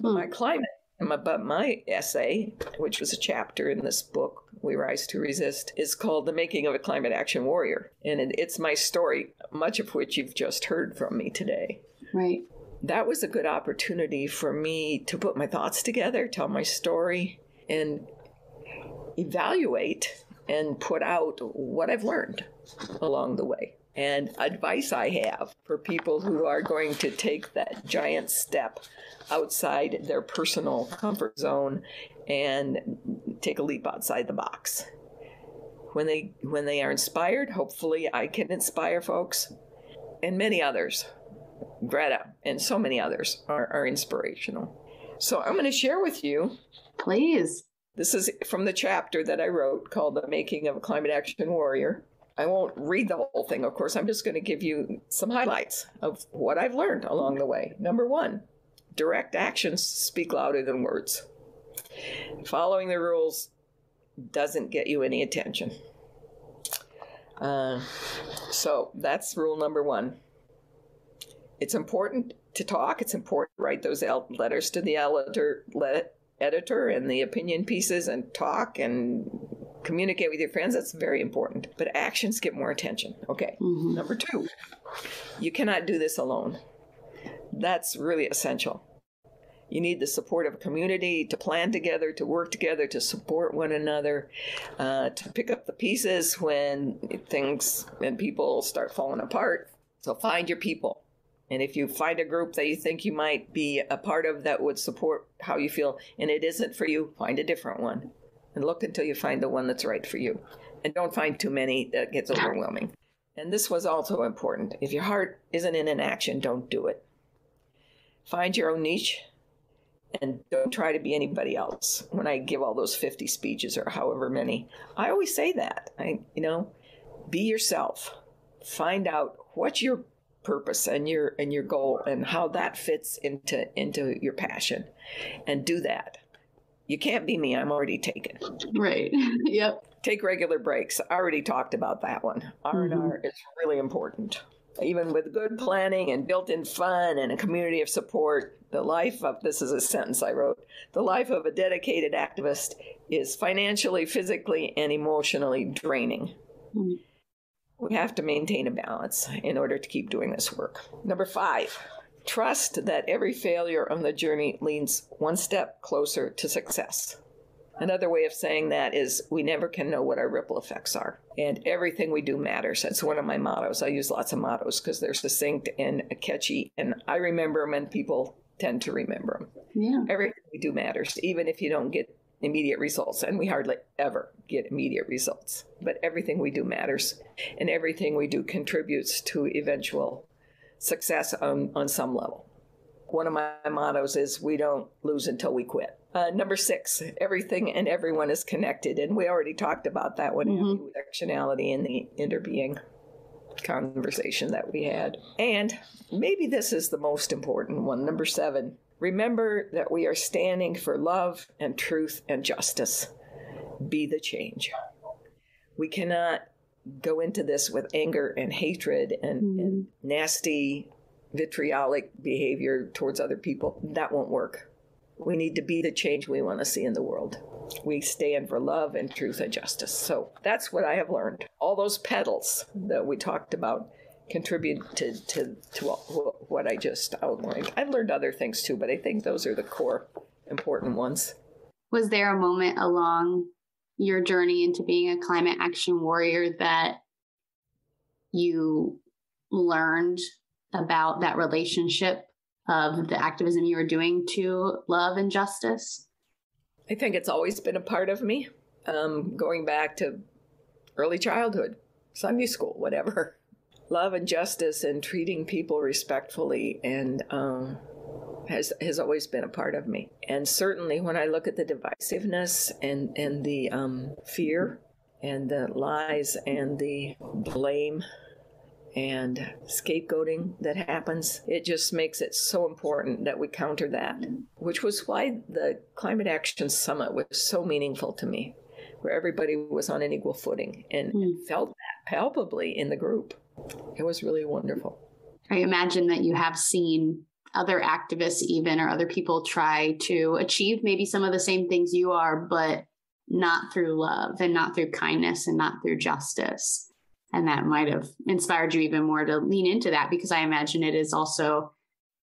A: But my essay, which was a chapter in this book, We Rise to Resist, is called The Making of a Climate Action Warrior. And it's my story, much of which you've just heard from me today.
B: Right.
A: That was a good opportunity for me to put my thoughts together, tell my story, and evaluate and put out what I've learned along the way, and advice I have for people who are going to take that giant step outside their personal comfort zone and take a leap outside the box. When they are inspired, hopefully I can inspire folks, and many others. Greta and so many others are inspirational. So I'm going to share with you.
B: Please.
A: This is from the chapter that I wrote called The Making of a Climate Action Warrior. I won't read the whole thing, of course. I'm just going to give you some highlights of what I've learned along the way. Number 1, direct actions speak louder than words. Following the rules doesn't get you any attention. So that's rule number 1. It's important to talk. It's important to write those letters to the editor and the opinion pieces and talk and communicate with your friends. That's very important. But actions get more attention. Okay. Number 2, you cannot do this alone. That's really essential. You need the support of a community to plan together, to work together, to support one another, to pick up the pieces when people start falling apart. So find your people. And if you find a group that you think you might be a part of that would support how you feel, and it isn't for you, find a different one. And look until you find the one that's right for you. And don't find too many that gets overwhelming. And this was also important. If your heart isn't in an action, don't do it. Find your own niche and don't try to be anybody else. When I give all those 50 speeches or however many, I always say that. Be yourself. Find out what's your purpose and your goal and how that fits into your passion, and do that. You can't be me. I'm already taken.
B: Right. Yep.
A: Take regular breaks. I already talked about that one. R&R is really important. Even with good planning and built-in fun and a community of support, this is a sentence I wrote, the life of a dedicated activist is financially, physically, and emotionally draining. We have to maintain a balance in order to keep doing this work. Number 5, trust that every failure on the journey leads one step closer to success. Another way of saying that is we never can know what our ripple effects are. And everything we do matters. That's one of my mottos. I use lots of mottos because they're succinct and catchy. And I remember when people tend to remember them.
B: Yeah.
A: Everything we do matters, even if you don't get immediate results. And we hardly ever get immediate results. But everything we do matters. And everything we do contributes to eventual success on some level. One of my mottos is we don't lose until we quit. Number 6, everything and everyone is connected. And we already talked about that one, intersectionality in the interbeing conversation that we had. And maybe this is the most important one, number 7. Remember that we are standing for love and truth and justice. Be the change. We cannot go into this with anger and hatred and nasty, vitriolic behavior towards other people. That won't work. We need to be the change we want to see in the world. We stand for love and truth and justice. So that's what I have learned. All those petals that we talked about contribute to what I just outlined. I've learned other things too, but I think those are the core important ones.
B: Was there a moment along your journey into being a climate action warrior that you learned about that relationship of the activism you were doing to love and justice?
A: I think it's always been a part of me, going back to early childhood, Sunday school, whatever. Love and justice and treating people respectfully and has always been a part of me. And certainly when I look at the divisiveness and the fear and the lies and the blame and scapegoating that happens, it just makes it so important that we counter that, which was why the Climate Action Summit was so meaningful to me, where everybody was on an equal footing and felt that palpably in the group. It was really wonderful.
B: I imagine that you have seen other activists even or other people try to achieve maybe some of the same things you are, but not through love and not through kindness and not through justice. And that might have inspired you even more to lean into that, because I imagine it is also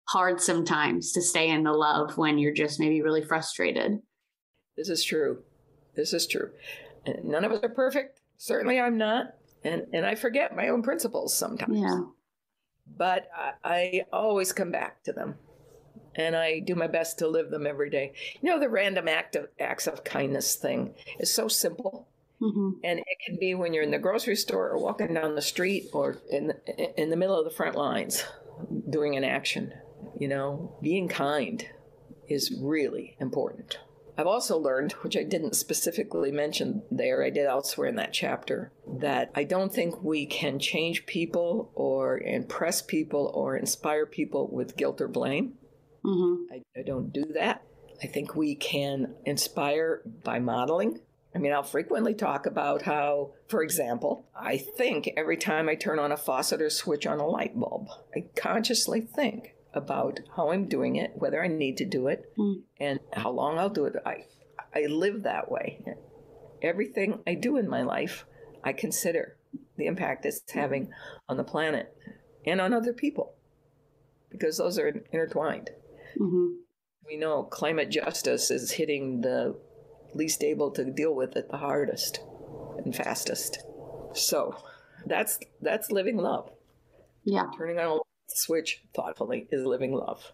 B: hard sometimes to stay in the love when you're just maybe really frustrated.
A: This is true. None of us are perfect. Certainly I'm not. And I forget my own principles sometimes.
B: Yeah.
A: But I always come back to them. And I do my best to live them every day. You know, the random acts of kindness thing is so simple. And it can be when you're in the grocery store or walking down the street or in the middle of the front lines doing an action. You know, being kind is really important. I've also learned, which I didn't specifically mention there, I did elsewhere in that chapter, that I don't think we can change people or impress people or inspire people with guilt or blame. I don't do that. I think we can inspire by modeling. I mean, I'll frequently talk about how, for example, I think every time I turn on a faucet or switch on a light bulb, I consciously think about how I'm doing it, whether I need to do it, and how long I'll do it. I live that way. Everything I do in my life, I consider the impact it's having on the planet and on other people, because those are intertwined. We know climate justice is hitting the least able to deal with it the hardest and fastest. So that's living love. Yeah. Turning on a switch thoughtfully is living love.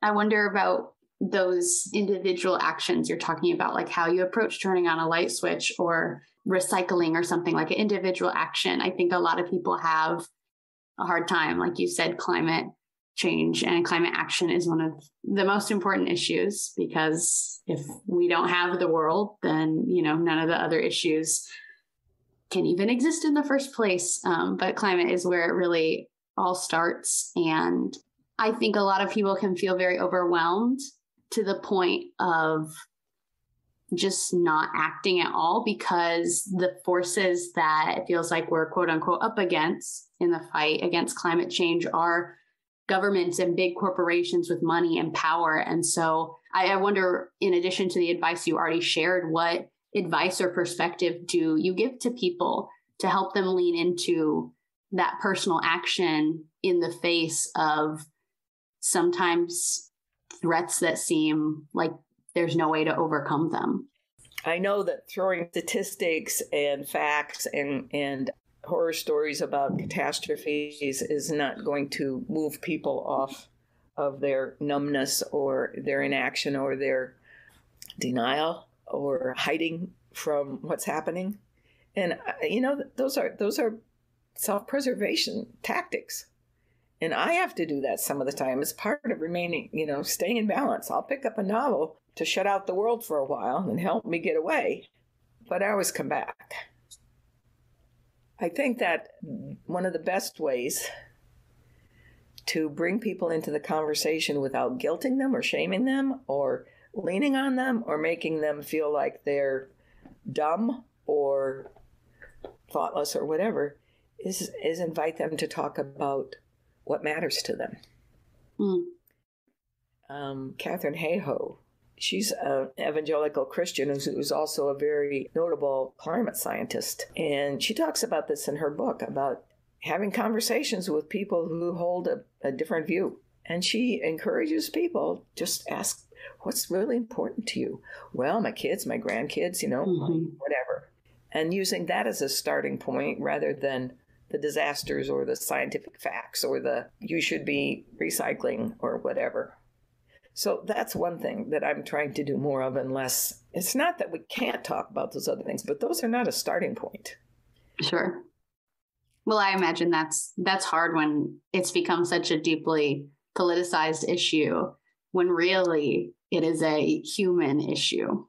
B: I wonder about those individual actions you're talking about, like how you approach turning on a light switch or recycling or something like an individual action. I think a lot of people have a hard time. Like you said, climate change and climate action is one of the most important issues, because if we don't have the world, then, you know, none of the other issues can even exist in the first place. But climate is where it really all starts. And I think a lot of people can feel very overwhelmed to the point of just not acting at all, because the forces that it feels like we're quote unquote up against in the fight against climate change are governments and big corporations with money and power. And so I wonder, in addition to the advice you already shared, what advice or perspective do you give to people to help them lean into that personal action in the face of sometimes threats that seem like there's no way to overcome them?
A: I know that throwing statistics and facts and horror stories about catastrophes is not going to move people off of their numbness or their inaction or their denial or hiding from what's happening. And, those are self-preservation tactics. And I have to do that some of the time. It's part of remaining, staying in balance. I'll pick up a novel to shut out the world for a while and help me get away. But I always come back. I think that one of the best ways to bring people into the conversation without guilting them or shaming them or leaning on them or making them feel like they're dumb or thoughtless or whatever is invite them to talk about what matters to them. Catherine Hayhoe, she's an evangelical Christian who's also a very notable climate scientist. And she talks about this in her book, about having conversations with people who hold a different view. And she encourages people, just ask, what's really important to you? Well, my kids, my grandkids, whatever. And using that as a starting point rather than the disasters or the scientific facts or the you should be recycling or whatever. So that's one thing that I'm trying to do more of and less. It's not that we can't talk about those other things, but those are not a starting point.
B: Sure. Well, I imagine that's hard when it's become such a deeply politicized issue when really it is a human issue.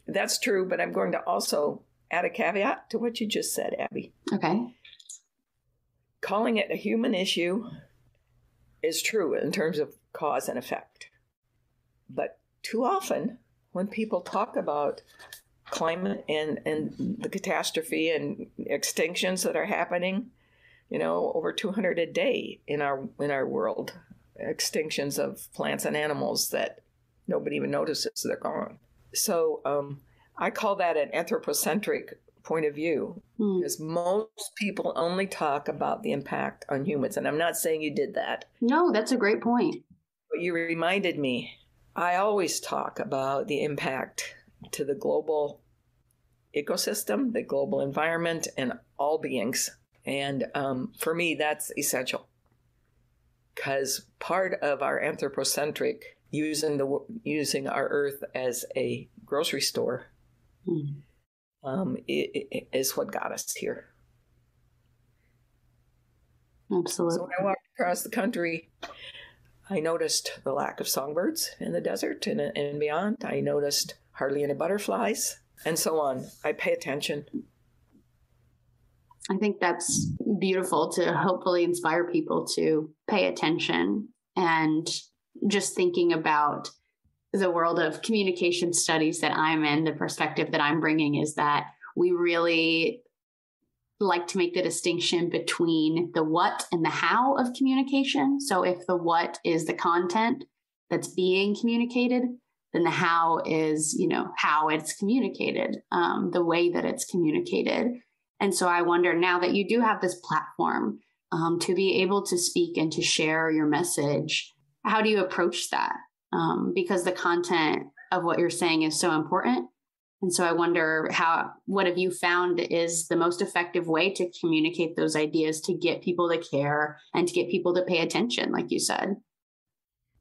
A: That's true, but I'm going to also add a caveat to what you just said, Abbie.
B: Okay.
A: Calling it a human issue is true in terms of cause and effect. But too often, when people talk about climate and the catastrophe and extinctions that are happening, over 200 a day in our world, extinctions of plants and animals that nobody even notices they're gone. So I call that an anthropocentric point of view, because most people only talk about the impact on humans. And I'm not saying you did that.
B: No, that's a great point.
A: But you reminded me, I always talk about the impact to the global ecosystem, the global environment, and all beings. And for me, that's essential. Because part of our anthropocentric, using our Earth as a grocery store, is what got us here.
B: Absolutely.
A: So when I walked across the country, I noticed the lack of songbirds in the desert and beyond. I noticed hardly any butterflies, and so on. I pay attention.
B: I think that's beautiful to hopefully inspire people to pay attention. And just thinking about the world of communication studies that I'm in, the perspective that I'm bringing is that we really like to make the distinction between the what and the how of communication. So if the what is the content that's being communicated, then the how is, how it's communicated, the way that it's communicated. And so I wonder, now that you do have this platform to be able to speak and to share your message, how do you approach that? Because the content of what you're saying is so important. And so I wonder, what have you found is the most effective way to communicate those ideas to get people to care and to get people to pay attention, like you said?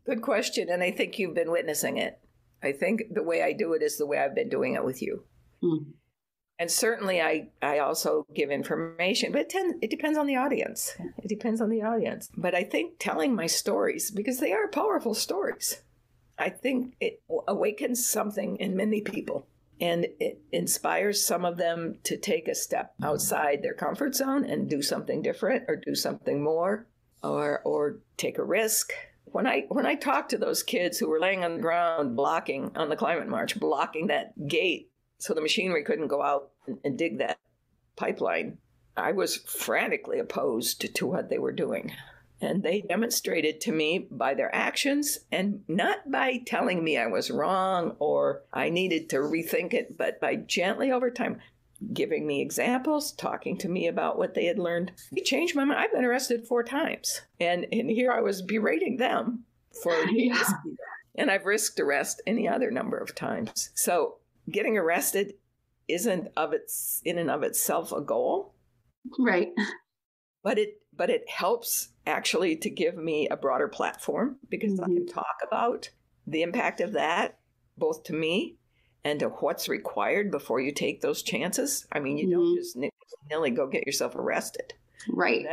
A: Good question. And I think you've been witnessing it. I think the way I do it is the way I've been doing it with you. And certainly I also give information, but it depends on the audience. It depends on the audience. But I think telling my stories, because they are powerful stories, I think it awakens something in many people. And it inspires some of them to take a step outside their comfort zone and do something different or do something more or take a risk. When I talked to those kids who were laying on the ground blocking on the climate march, blocking that gate so the machinery couldn't go out and dig that pipeline, I was frantically opposed to what they were doing. And they demonstrated to me by their actions, and not by telling me I was wrong or I needed to rethink it, but by gently over time giving me examples, talking to me about what they had learned. It changed my mind. I've been arrested 4 times. And here I was berating them for and I've risked arrest any other number of times. So getting arrested isn't in and of itself a goal.
B: Right.
A: But but it helps actually to give me a broader platform because I can talk about the impact of that, both to me and to what's required before you take those chances. I mean, you don't just nilly go get yourself arrested.
B: Right.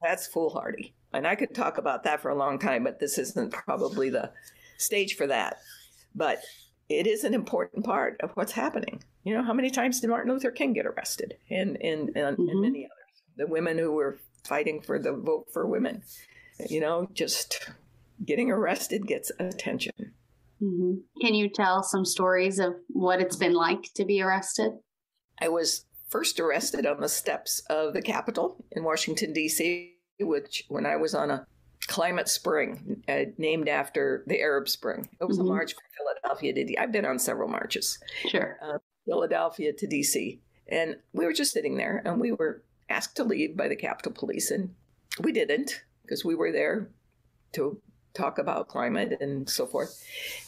A: That's foolhardy. And I could talk about that for a long time, but this isn't probably the stage for that. But it is an important part of what's happening. You know, how many times did Martin Luther King get arrested? And many others. The women who were fighting for the vote for women. You know, just getting arrested gets attention.
B: Can you tell some stories of what it's been like to be arrested?
A: I was first arrested on the steps of the Capitol in Washington, D.C., when I was on a climate spring named after the Arab Spring. It was a march from Philadelphia to D.C. I've been on several marches.
B: Sure.
A: Philadelphia to D.C. And we were just sitting there, and we were asked to leave by the Capitol Police, and we didn't because we were there to talk about climate and so forth.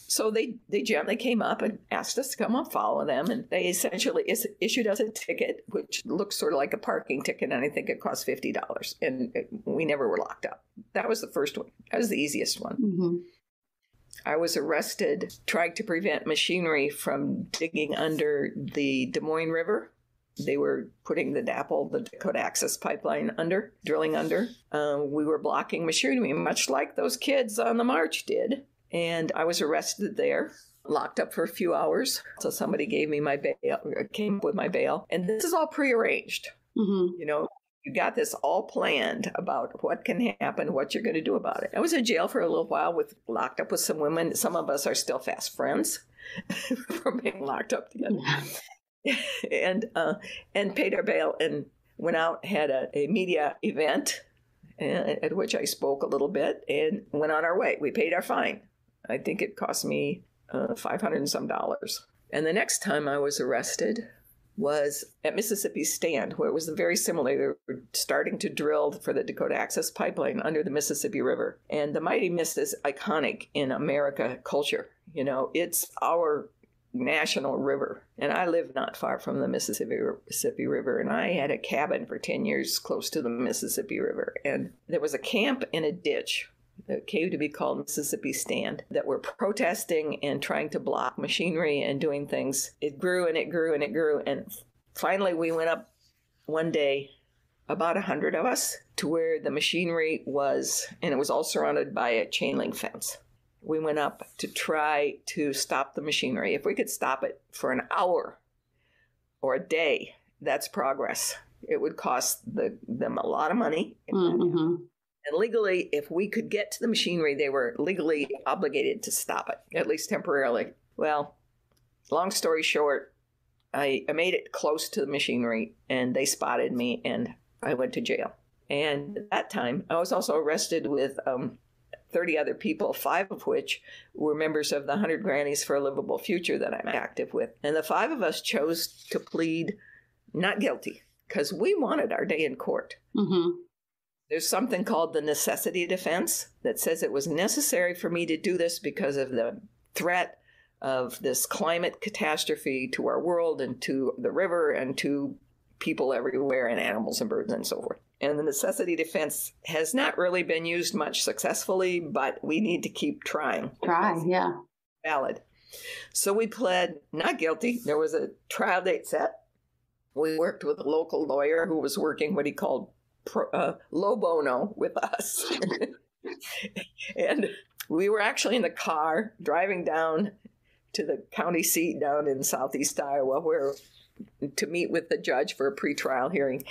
A: So they gently came up and asked us to come up, follow them, and they essentially issued us a ticket, which looks sort of like a parking ticket, and I think it cost $50, and we never were locked up. That was the first one. That was the easiest one. I was arrested trying to prevent machinery from digging under the Des Moines River. They were putting the DAPL, the Dakota Access Pipeline, drilling under. We were blocking machinery, much like those kids on the march did. And I was arrested there, locked up for a few hours. So somebody gave me my bail, came up with my bail. And this is all prearranged. You know, you got this all planned about what can happen, what you're going to do about it. I was in jail for a little while, locked up with some women. Some of us are still fast friends from being locked up together. And paid our bail and went out, had a media event at which I spoke a little bit and went on our way. We paid our fine. I think it cost me $500 and some. And the next time I was arrested was at Mississippi Stand, where it was very similar. They were starting to drill for the Dakota Access Pipeline under the Mississippi River. And the Mighty Miss is iconic in America culture. You know, it's our national river. And I live not far from the Mississippi River. And I had a cabin for 10 years close to the Mississippi River. And there was a camp in a ditch that came to be called Mississippi Stand that were protesting and trying to block machinery and doing things. It grew and it grew and it grew. And finally we went up one day, about 100 of us, to where the machinery was, and it was all surrounded by a chain link fence. We went up to try to stop the machinery. If we could stop it for an hour or a day, that's progress. It would cost them a lot of money. And legally, if we could get to the machinery, they were legally obligated to stop it, at least temporarily. Well, long story short, I made it close to the machinery, and they spotted me, and I went to jail. And at that time, I was also arrested with 30 other people, 5 of which were members of the 100 Grannies for a Livable Future that I'm active with. And the 5 of us chose to plead not guilty because we wanted our day in court. There's something called the necessity defense that says it was necessary for me to do this because of the threat of this climate catastrophe to our world and to the river and to people everywhere and animals and birds and so forth. And the necessity defense has not really been used much successfully, but we need to keep trying.
B: Yeah.
A: Valid. So we pled not guilty. There was a trial date set. We worked with a local lawyer who was working what he called lo bono with us. And we were actually in the car driving down to the county seat down in southeast Iowa to meet with the judge for a pretrial hearing.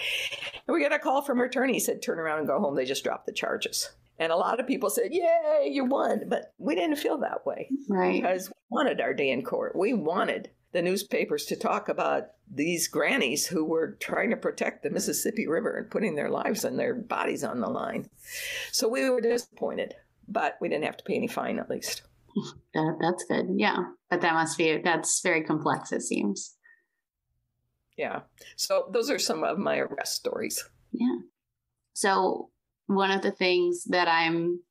A: And we got a call from her attorney. He said, turn around and go home. They just dropped the charges. And a lot of people said, yay, you won. But we didn't feel that way.
B: Right.
A: Because we wanted our day in court. We wanted the newspapers to talk about these grannies who were trying to protect the Mississippi River and putting their lives and their bodies on the line. So we were disappointed, but we didn't have to pay any fine at least.
B: That's good. Yeah. But that's very complex, it seems.
A: Yeah. So those are some of my arrest stories.
B: Yeah. So one of the things that I'm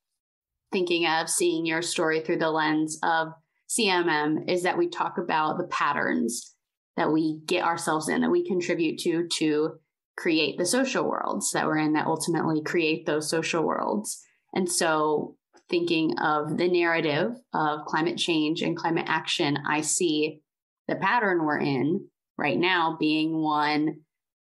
B: thinking of seeing your story through the lens of CMM is that we talk about the patterns that we get ourselves in, that we contribute to create the social worlds that we're in, that ultimately create those social worlds. And so thinking of the narrative of climate change and climate action, I see the pattern we're in right now being one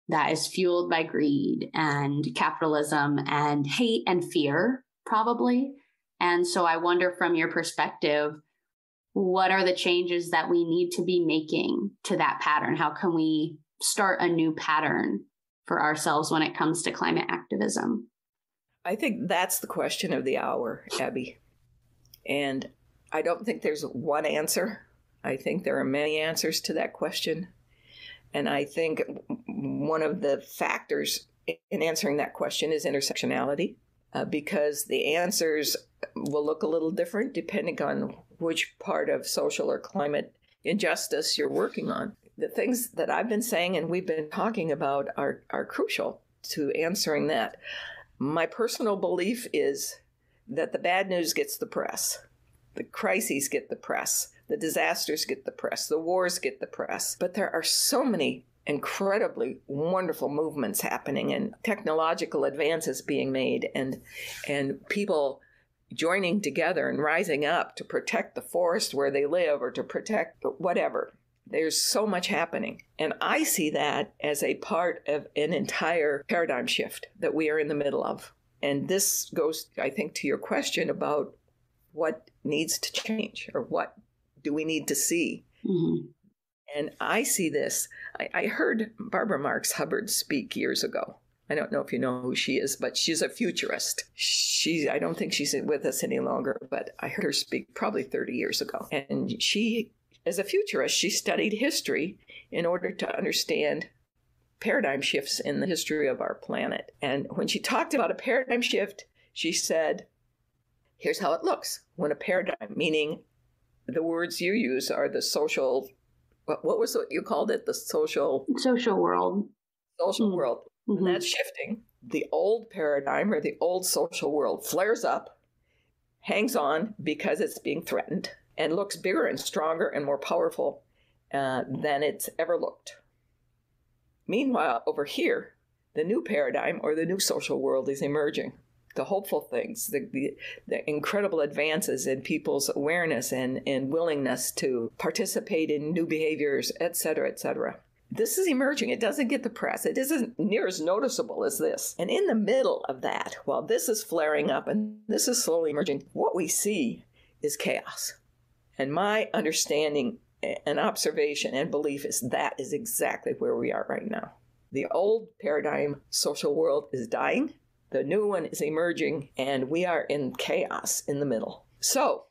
B: that is fueled by greed and capitalism and hate and fear, probably. And so I wonder, from your perspective, what are the changes that we need to be making to that pattern? How can we start a new pattern for ourselves when it comes to climate activism?
A: I think that's the question of the hour, Abbie. And I don't think there's one answer. I think there are many answers to that question. And I think one of the factors in answering that question is intersectionality, because the answers will look a little different depending on which part of social or climate injustice you're working on. The things that I've been saying and we've been talking about are crucial to answering that. My personal belief is that the bad news gets the press. The crises get the press. The disasters get the press. The wars get the press. But there are so many incredibly wonderful movements happening and technological advances being made and people joining together and rising up to protect the forest where they live or to protect whatever. There's so much happening. And I see that as a part of an entire paradigm shift that we are in the middle of. And this goes, I think, to your question about what needs to change or what do we need to see. Mm-hmm. And I see this. I heard Barbara Marx Hubbard speak years ago. I don't know if you know who she is, but she's a futurist. I don't think she's with us any longer, but I heard her speak probably 30 years ago. And she, as a futurist, she studied history in order to understand paradigm shifts in the history of our planet. And when she talked about a paradigm shift, she said, here's how it looks. When a paradigm, meaning the words you use are the social, what was it you called it? The social
B: world.
A: Social world. Mm-hmm. And that's shifting. The old paradigm or the old social world flares up, hangs on because it's being threatened, and looks bigger and stronger and more powerful than it's ever looked. Meanwhile, over here, the new paradigm or the new social world is emerging. The hopeful things, the incredible advances in people's awareness and willingness to participate in new behaviors, et cetera, et cetera. This is emerging. It doesn't get the press. It isn't near as noticeable as this. And in the middle of that, while this is flaring up and this is slowly emerging, what we see is chaos. And my understanding and observation and belief is that is exactly where we are right now. The old paradigm social world is dying. The new one is emerging, and we are in chaos in the middle. So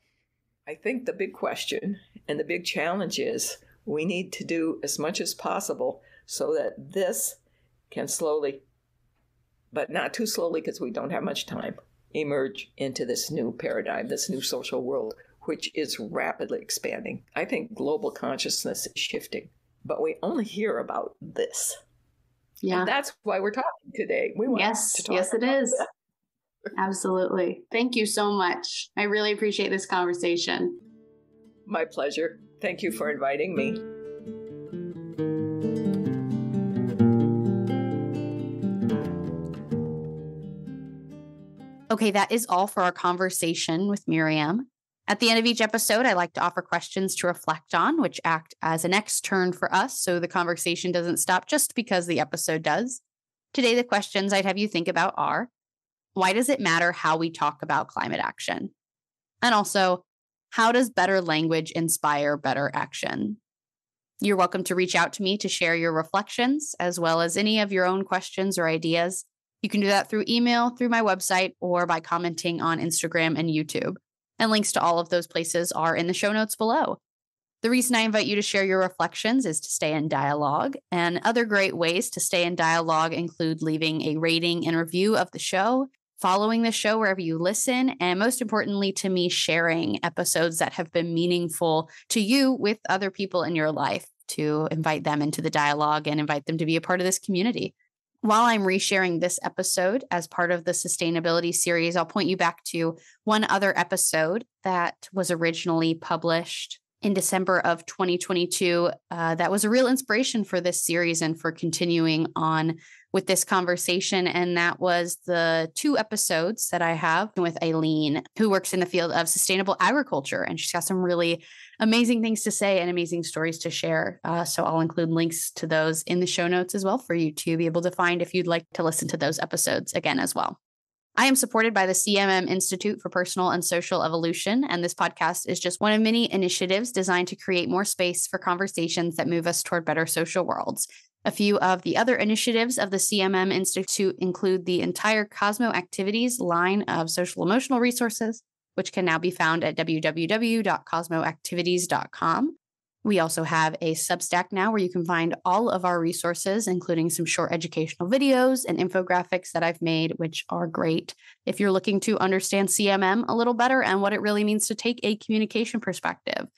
A: I think the big question and the big challenge is we need to do as much as possible so that this can slowly, but not too slowly because we don't have much time, emerge into this new paradigm, this new social world, which is rapidly expanding. I think global consciousness is shifting, but we only hear about this. Yeah. And that's why we're talking today. We want to talk
B: Yes, it is. That. Absolutely. Thank you so much. I really appreciate this conversation.
A: My pleasure. Thank you for inviting me.
B: Okay, that is all for our conversation with Miriam. At the end of each episode, I like to offer questions to reflect on, which act as a next turn for us so the conversation doesn't stop just because the episode does. Today, the questions I'd have you think about are, why does it matter how we talk about climate action? And also, how does better language inspire better action? You're welcome to reach out to me to share your reflections, as well as any of your own questions or ideas. You can do that through email, through my website, or by commenting on Instagram and YouTube. And links to all of those places are in the show notes below. The reason I invite you to share your reflections is to stay in dialogue. And other great ways to stay in dialogue include leaving a rating and review of the show, following the show wherever you listen, and most importantly to me, sharing episodes that have been meaningful to you with other people in your life to invite them into the dialogue and invite them to be a part of this community. While I'm resharing this episode as part of the sustainability series, I'll point you back to one other episode that was originally published in December of 2022. That was a real inspiration for this series and for continuing on with this conversation. And that was the 2 episodes that I have with Eileen, who works in the field of sustainable agriculture. And she's got some really amazing things to say and amazing stories to share. So I'll include links to those in the show notes as well for you to be able to find if you'd like to listen to those episodes again as well. I am supported by the CMM Institute for Personal and Social Evolution, and this podcast is just one of many initiatives designed to create more space for conversations that move us toward better social worlds. A few of the other initiatives of the CMM Institute include the entire Cosmo Activities line of social emotional resources, which can now be found at www.cosmoactivities.com. We also have a Substack now where you can find all of our resources, including some short educational videos and infographics that I've made, which are great if you're looking to understand CMM a little better and what it really means to take a communication perspective.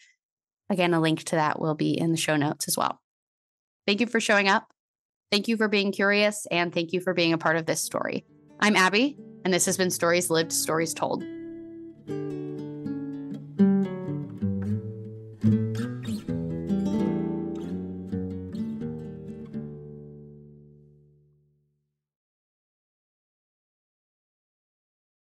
B: Again, a link to that will be in the show notes as well. Thank you for showing up. Thank you for being curious, and thank you for being a part of this story. I'm Abbie, and this has been Stories Lived, Stories Told.